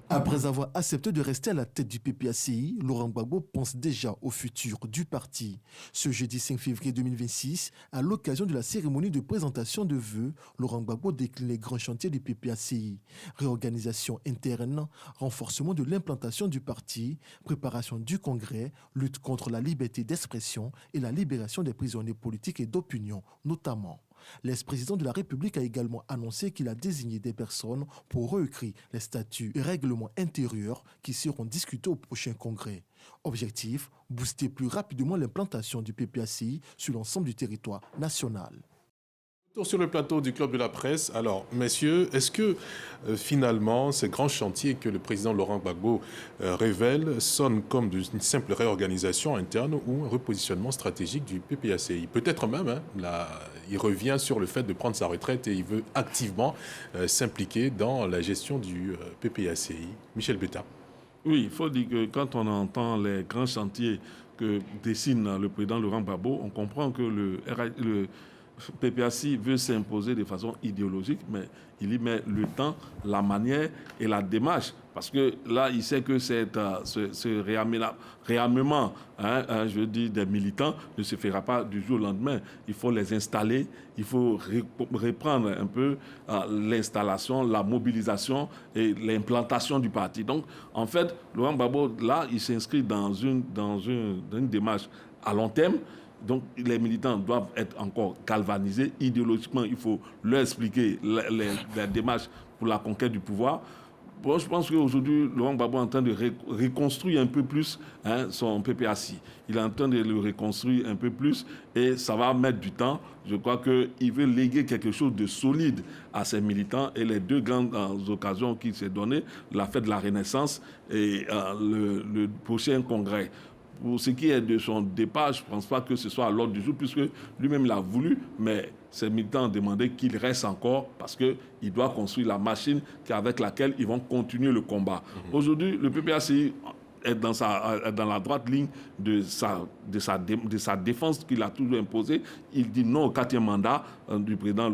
Après avoir accepté de rester à la tête du PPACI, Laurent Gbagbo pense déjà au futur du parti. Ce jeudi 5 février 2026, à l'occasion de la cérémonie de présentation de vœux, Laurent Gbagbo décline les grands chantiers du PPACI. Réorganisation interne, renforcement de l'implantation du parti, préparation du congrès, lutte contre la liberté d'expression et la libération des prisonniers politiques et d'opinion, notamment. L'ex-président de la République a également annoncé qu'il a désigné des personnes pour réécrire les statuts et règlements intérieurs qui seront discutés au prochain congrès. Objectif, booster plus rapidement l'implantation du PPACI sur l'ensemble du territoire national. Sur le plateau du Club de la Presse. Alors, messieurs, est-ce que finalement, ces grands chantiers que le président Laurent Gbagbo révèle sonnent comme une simple réorganisation interne ou un repositionnement stratégique du PPACI? Peut-être même, là, il revient sur le fait de prendre sa retraite et il veut activement s'impliquer dans la gestion du PPACI. Michel Betta. Oui, il faut dire que quand on entend les grands chantiers que dessine le président Laurent Gbagbo, on comprend que le PPACI veut s'imposer de façon idéologique, mais il y met le temps, la manière et la démarche. Parce que là, il sait que ce réarmement je dis, des militants ne se fera pas du jour au lendemain. Il faut les installer, il faut reprendre un peu l'installation, la mobilisation et l'implantation du parti. Donc, en fait, Laurent Gbagbo, là, il s'inscrit dans une démarche à long terme. Donc, les militants doivent être encore galvanisés. Idéologiquement, il faut leur expliquer les démarches pour la conquête du pouvoir. Bon, je pense qu'aujourd'hui, Laurent Gbagbo est en train de reconstruire un peu plus son PPACI. Il est en train de le reconstruire un peu plus et ça va mettre du temps. Je crois qu'il veut léguer quelque chose de solide à ses militants et les deux grandes occasions qu'il s'est données, la fête de la Renaissance et le prochain congrès. Pour ce qui est de son départ, je ne pense pas que ce soit à l'ordre du jour, puisque lui-même l'a voulu, mais ses militants ont demandé qu'il reste encore parce qu'il doit construire la machine avec laquelle ils vont continuer le combat. Aujourd'hui, le PPACI est dans la droite ligne de sa défense qu'il a toujours imposée. Il dit non au 4e mandat du président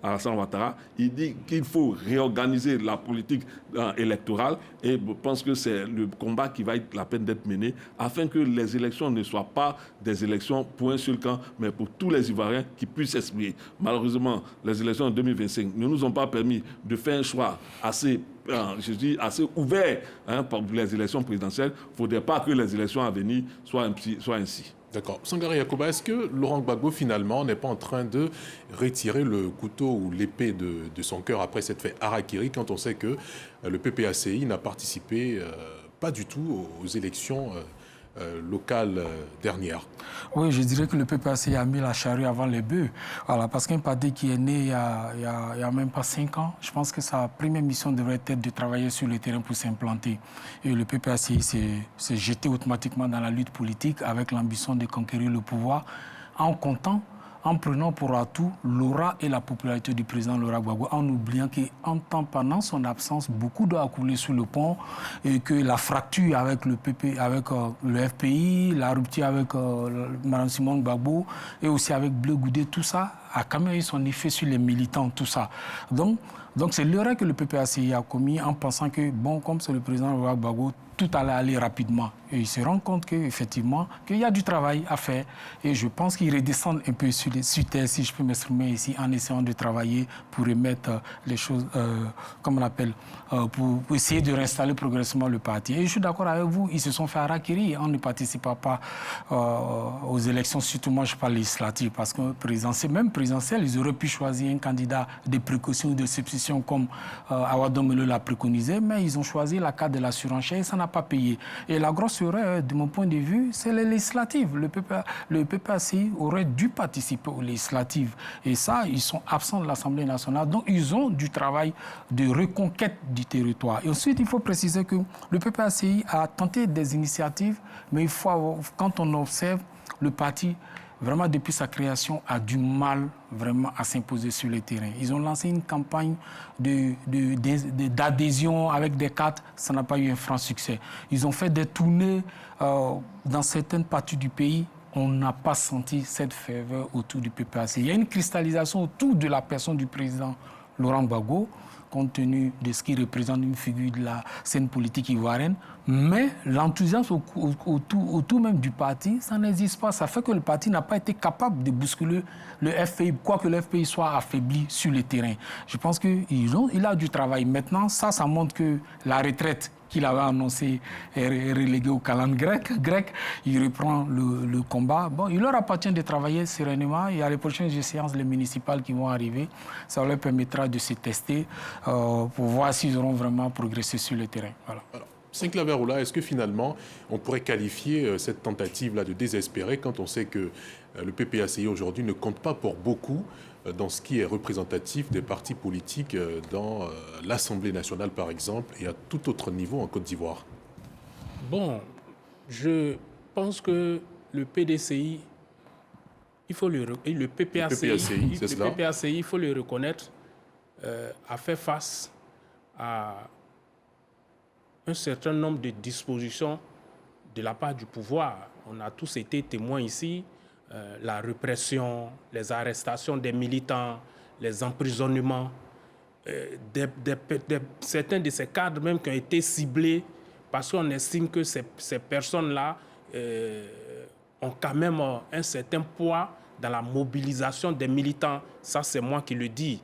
Alassane Ouattara. Il dit qu'il faut réorganiser la politique électorale et je pense que c'est le combat qui va être la peine d'être mené afin que les élections ne soient pas des élections pour un seul camp, mais pour tous les Ivoiriens qui puissent s'exprimer. Malheureusement, les élections en 2025 ne nous ont pas permis de faire un choix assez ouvert pour les élections présidentielles. Il ne faudrait pas que les élections à venir soient ainsi. D'accord. Sangaré Yacouba, est-ce que Laurent Gbagbo, finalement, n'est pas en train de retirer le couteau ou l'épée de son cœur après cette fait harakiri, quand on sait que le PPACI n'a participé pas du tout aux élections locales dernières? Oui, je dirais que le PPACI a mis la charrue avant les bœufs. Voilà, parce qu'un parti qui est né il y a même pas 5 ans, je pense que sa première mission devrait être de travailler sur le terrain pour s'implanter. Et le PPACI s'est jeté automatiquement dans la lutte politique avec l'ambition de conquérir le pouvoir en prenant pour atout l'aura et la popularité du président Laurent Gbagbo, en oubliant pendant son absence, beaucoup d'eau a coulé sous le pont et que la fracture avec le FPI, la rupture avec Mme Simone Gbagbo et aussi avec Bleu Goudé, tout ça a quand même eu son effet sur les militants, tout ça. Donc c'est l'erreur que le PPACI a commis en pensant que, bon, comme c'est le président Laurent Gbagbo, tout allait aller rapidement. Et il se rend compte qu'effectivement, qu'il y a du travail à faire. Et je pense qu'il redescend un peu sur terre, si je peux m'exprimer ici, en essayant de travailler pour remettre les choses, comme on appelle, pour essayer de réinstaller progressivement le parti. Et je suis d'accord avec vous, ils se sont fait harakiri en ne participant pas aux élections, surtout moi je parle législative, parce que même présidentielle, ils auraient pu choisir un candidat de précaution ou de substitution comme Awadom Melo l'a préconisé, mais ils ont choisi la carte de la surenchère et ça n'a pas payé. Et la grosse erreur, de mon point de vue, c'est les législatives. Le PPACI aurait dû participer aux législatives. Et ça, ils sont absents de l'Assemblée nationale. Donc, ils ont du travail de reconquête du territoire. Et ensuite, il faut préciser que le PPACI a tenté des initiatives, mais quand on observe, le parti, vraiment, depuis sa création, a du mal vraiment à s'imposer sur le terrain. Ils ont lancé une campagne d'adhésion avec des cartes, ça n'a pas eu un franc succès. Ils ont fait des tournées dans certaines parties du pays. On n'a pas senti cette ferveur autour du PPACI. Il y a une cristallisation autour de la personne du président Laurent Gbagbo, compte tenu de ce qui représente une figure de la scène politique ivoirienne. Mais l'enthousiasme autour même du parti, ça n'existe pas. Ça fait que le parti n'a pas été capable de bousculer le FPI, quoique le FPI soit affaibli sur le terrain. Je pense qu'il a du travail. Maintenant, ça montre que la retraite qu'il avait annoncée est reléguée au calendrier grec. Il reprend le combat. Bon, il leur appartient de travailler sereinement. Il y a les prochaines séances, les municipales qui vont arriver. Ça leur permettra de se tester pour voir s'ils auront vraiment progressé sur le terrain. Voilà. Alors, Sinclair Verroula, est-ce que finalement, on pourrait qualifier cette tentative-là de désespérer quand on sait que le PPACI aujourd'hui ne compte pas pour beaucoup dans ce qui est représentatif des partis politiques dans l'Assemblée nationale, par exemple, et à tout autre niveau en Côte d'Ivoire? Bon, je pense que le PDCI, le PPACI, il faut le reconnaître, a fait face à un certain nombre de dispositions de la part du pouvoir. On a tous été témoins ici, la répression, les arrestations des militants, les emprisonnements, certains de ces cadres même qui ont été ciblés parce qu'on estime que ces personnes-là ont quand même un certain poids dans la mobilisation des militants. Ça, c'est moi qui le dis.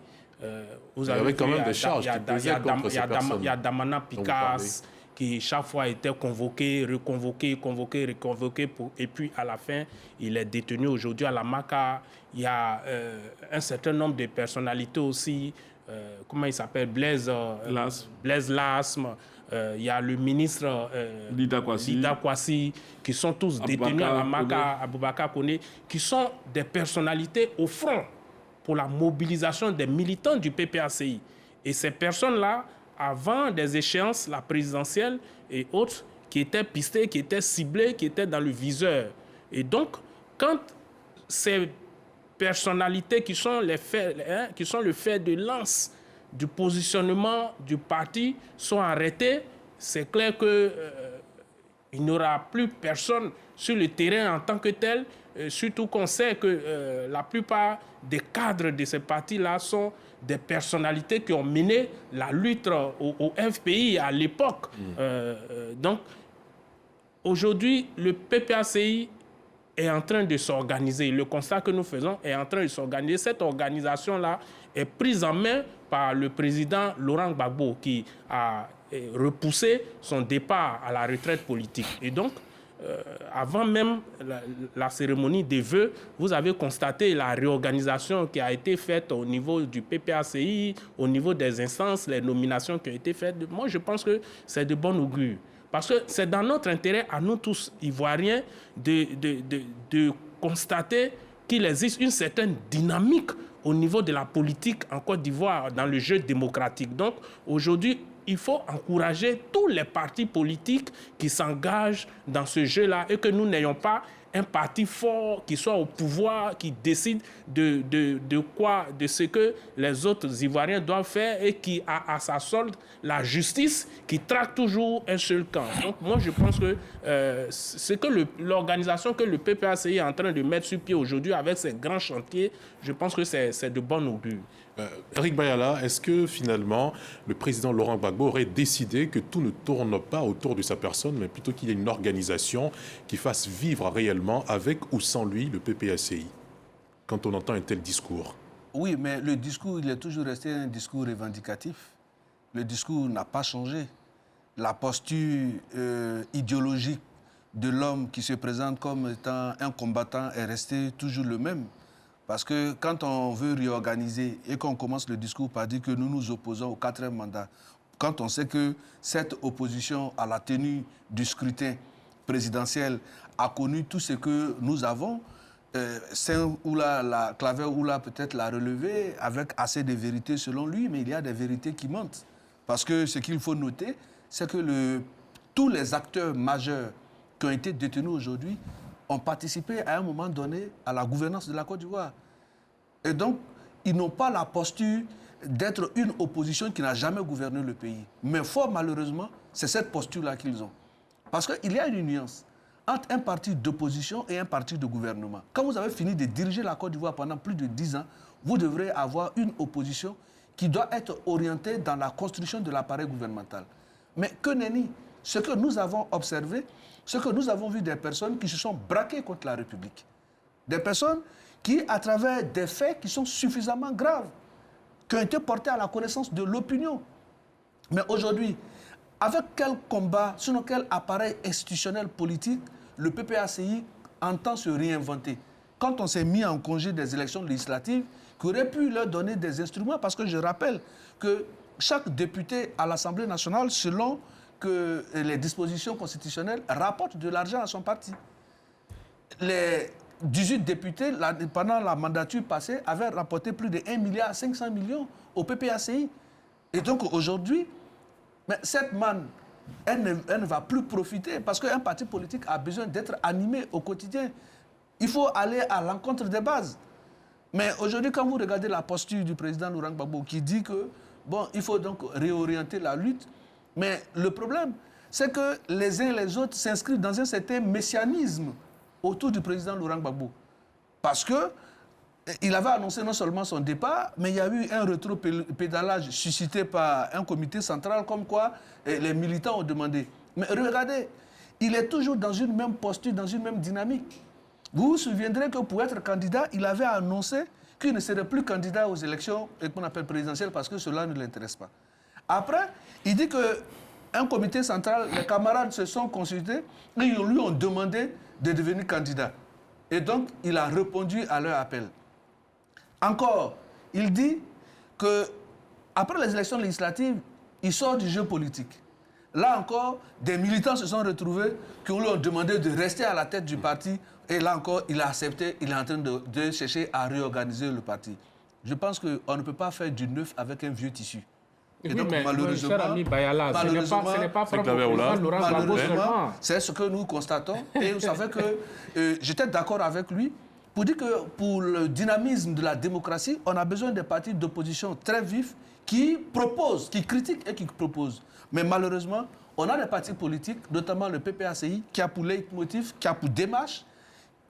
Vous avez vu, quand même des charges qui pesaient contre ces personnes. Il y a Damana Picasse qui chaque fois était convoqué, reconvoqué, et puis à la fin, il est détenu aujourd'hui à la Maca. Il y a un certain nombre de personnalités aussi, comment il s'appelle, Blaise Lasme. Il y a le ministre Lida Kwasi, qui sont tous détenus à la Maca, Aboubakar Koné, qui sont des personnalités au front pour la mobilisation des militants du PPACI. Et ces personnes-là, avant des échéances, la présidentielle et autres, qui étaient pistées, qui étaient ciblées, qui étaient dans le viseur. Et donc, quand ces personnalités qui sont le fer de lance du positionnement du parti sont arrêtées, c'est clair qu'il n'y aura plus personne sur le terrain en tant que tel, surtout qu'on sait que la plupart des cadres de ces partis-là sont des personnalités qui ont mené la lutte au FPI à l'époque. Donc, aujourd'hui, le PPACI est en train de s'organiser. Le constat que nous faisons est en train de s'organiser. Cette organisation-là est prise en main par le président Laurent Gbagbo qui a repoussé son départ à la retraite politique. Et donc, avant même la cérémonie des vœux, vous avez constaté la réorganisation qui a été faite au niveau du PPACI, au niveau des instances, les nominations qui ont été faites. Moi, je pense que c'est de bon augure. Parce que c'est dans notre intérêt, à nous tous, Ivoiriens, de constater qu'il existe une certaine dynamique au niveau de la politique en Côte d'Ivoire, dans le jeu démocratique. Donc, aujourd'hui, il faut encourager tous les partis politiques qui s'engagent dans ce jeu-là et que nous n'ayons pas un parti fort qui soit au pouvoir, qui décide de ce que les autres Ivoiriens doivent faire et qui a à sa solde la justice qui traque toujours un seul camp. Donc moi, je pense que c'est que l'organisation que le PPACI est en train de mettre sur pied aujourd'hui avec ces grands chantiers, je pense que c'est de bon augure. Eric Bayala, est-ce que finalement le président Laurent Gbagbo aurait décidé que tout ne tourne pas autour de sa personne, mais plutôt qu'il y ait une organisation qui fasse vivre réellement, avec ou sans lui, le PPACI, quand on entend un tel discours? Oui, mais le discours, il est toujours resté un discours revendicatif. Le discours n'a pas changé. La posture idéologique de l'homme qui se présente comme étant un combattant est restée toujours le même. Parce que quand on veut réorganiser et qu'on commence le discours par dire que nous nous opposons au 4e mandat, quand on sait que cette opposition à la tenue du présidentiel a connu tout ce que nous avons, Claver Oula peut-être l'a relevé avec assez de vérité selon lui, mais il y a des vérités qui mentent. Parce que ce qu'il faut noter, c'est que tous les acteurs majeurs qui ont été détenus aujourd'hui ont participé à un moment donné à la gouvernance de la Côte d'Ivoire. Et donc, ils n'ont pas la posture d'être une opposition qui n'a jamais gouverné le pays. Mais fort malheureusement, c'est cette posture-là qu'ils ont. Parce qu'il y a une nuance entre un parti d'opposition et un parti de gouvernement. Quand vous avez fini de diriger la Côte d'Ivoire pendant plus de 10 ans, vous devrez avoir une opposition qui doit être orientée dans la construction de l'appareil gouvernemental. Mais que nenni, ce que nous avons observé, ce que nous avons vu des personnes qui se sont braquées contre la République. Des personnes qui, à travers des faits qui sont suffisamment graves, qui ont été portés à la connaissance de l'opinion. Mais aujourd'hui, avec quel combat, selon quel appareil institutionnel politique, le PPACI entend se réinventer? Quand on s'est mis en congé des élections législatives, qui aurait pu leur donner des instruments, parce que je rappelle que chaque député à l'Assemblée nationale, selon que les dispositions constitutionnelles rapportent de l'argent à son parti. Les 18 députés, pendant la mandature passée, avaient rapporté plus de 1,5 milliard au PPACI. Et donc aujourd'hui, cette manne, elle ne va plus profiter parce qu'un parti politique a besoin d'être animé au quotidien. Il faut aller à l'encontre des bases. Mais aujourd'hui, quand vous regardez la posture du président Laurent Gbagbo qui dit que, bon, il faut donc réorienter la lutte, mais le problème, c'est que les uns et les autres s'inscrivent dans un certain messianisme autour du président Laurent Gbagbo. Parce qu'il avait annoncé non seulement son départ, mais il y a eu un rétro-pédalage suscité par un comité central, comme quoi les militants ont demandé. Mais regardez, il est toujours dans une même posture, dans une même dynamique. Vous vous souviendrez que pour être candidat, il avait annoncé qu'il ne serait plus candidat aux élections qu'on appelle présidentielles parce que cela ne l'intéresse pas. Après, il dit qu'un comité central, les camarades se sont consultés et ils lui ont demandé de devenir candidat. Et donc, il a répondu à leur appel. Encore, il dit qu'après les élections législatives, il sort du jeu politique. Là encore, des militants se sont retrouvés qui lui ont demandé de rester à la tête du parti. Et là encore, il a accepté, il est en train de chercher à réorganiser le parti. Je pense qu'on ne peut pas faire du neuf avec un vieux tissu. Et oui, donc, mais malheureusement, cher ami Bayala, ce n'est pas propre au président Laurent Gbagbo seulement. C'est ce que nous constatons. Et vous savez que j'étais d'accord avec lui pour dire que pour le dynamisme de la démocratie, on a besoin des partis d'opposition très vifs qui proposent, qui critiquent et qui proposent. Mais malheureusement, on a des partis politiques, notamment le PPACI, qui a pour leitmotiv, qui a pour démarche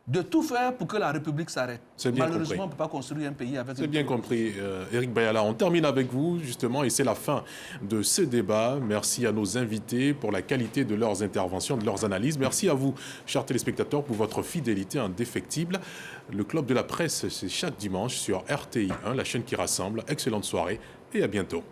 de tout faire pour que la République s'arrête. Malheureusement, on ne peut pas construire un pays avec... C'est bien compris, Éric Bayala. On termine avec vous, justement, et c'est la fin de ce débat. Merci à nos invités pour la qualité de leurs interventions, de leurs analyses. Merci à vous, chers téléspectateurs, pour votre fidélité indéfectible. Le Club de la Presse, c'est chaque dimanche sur RTI 1, la chaîne qui rassemble. Excellente soirée et à bientôt.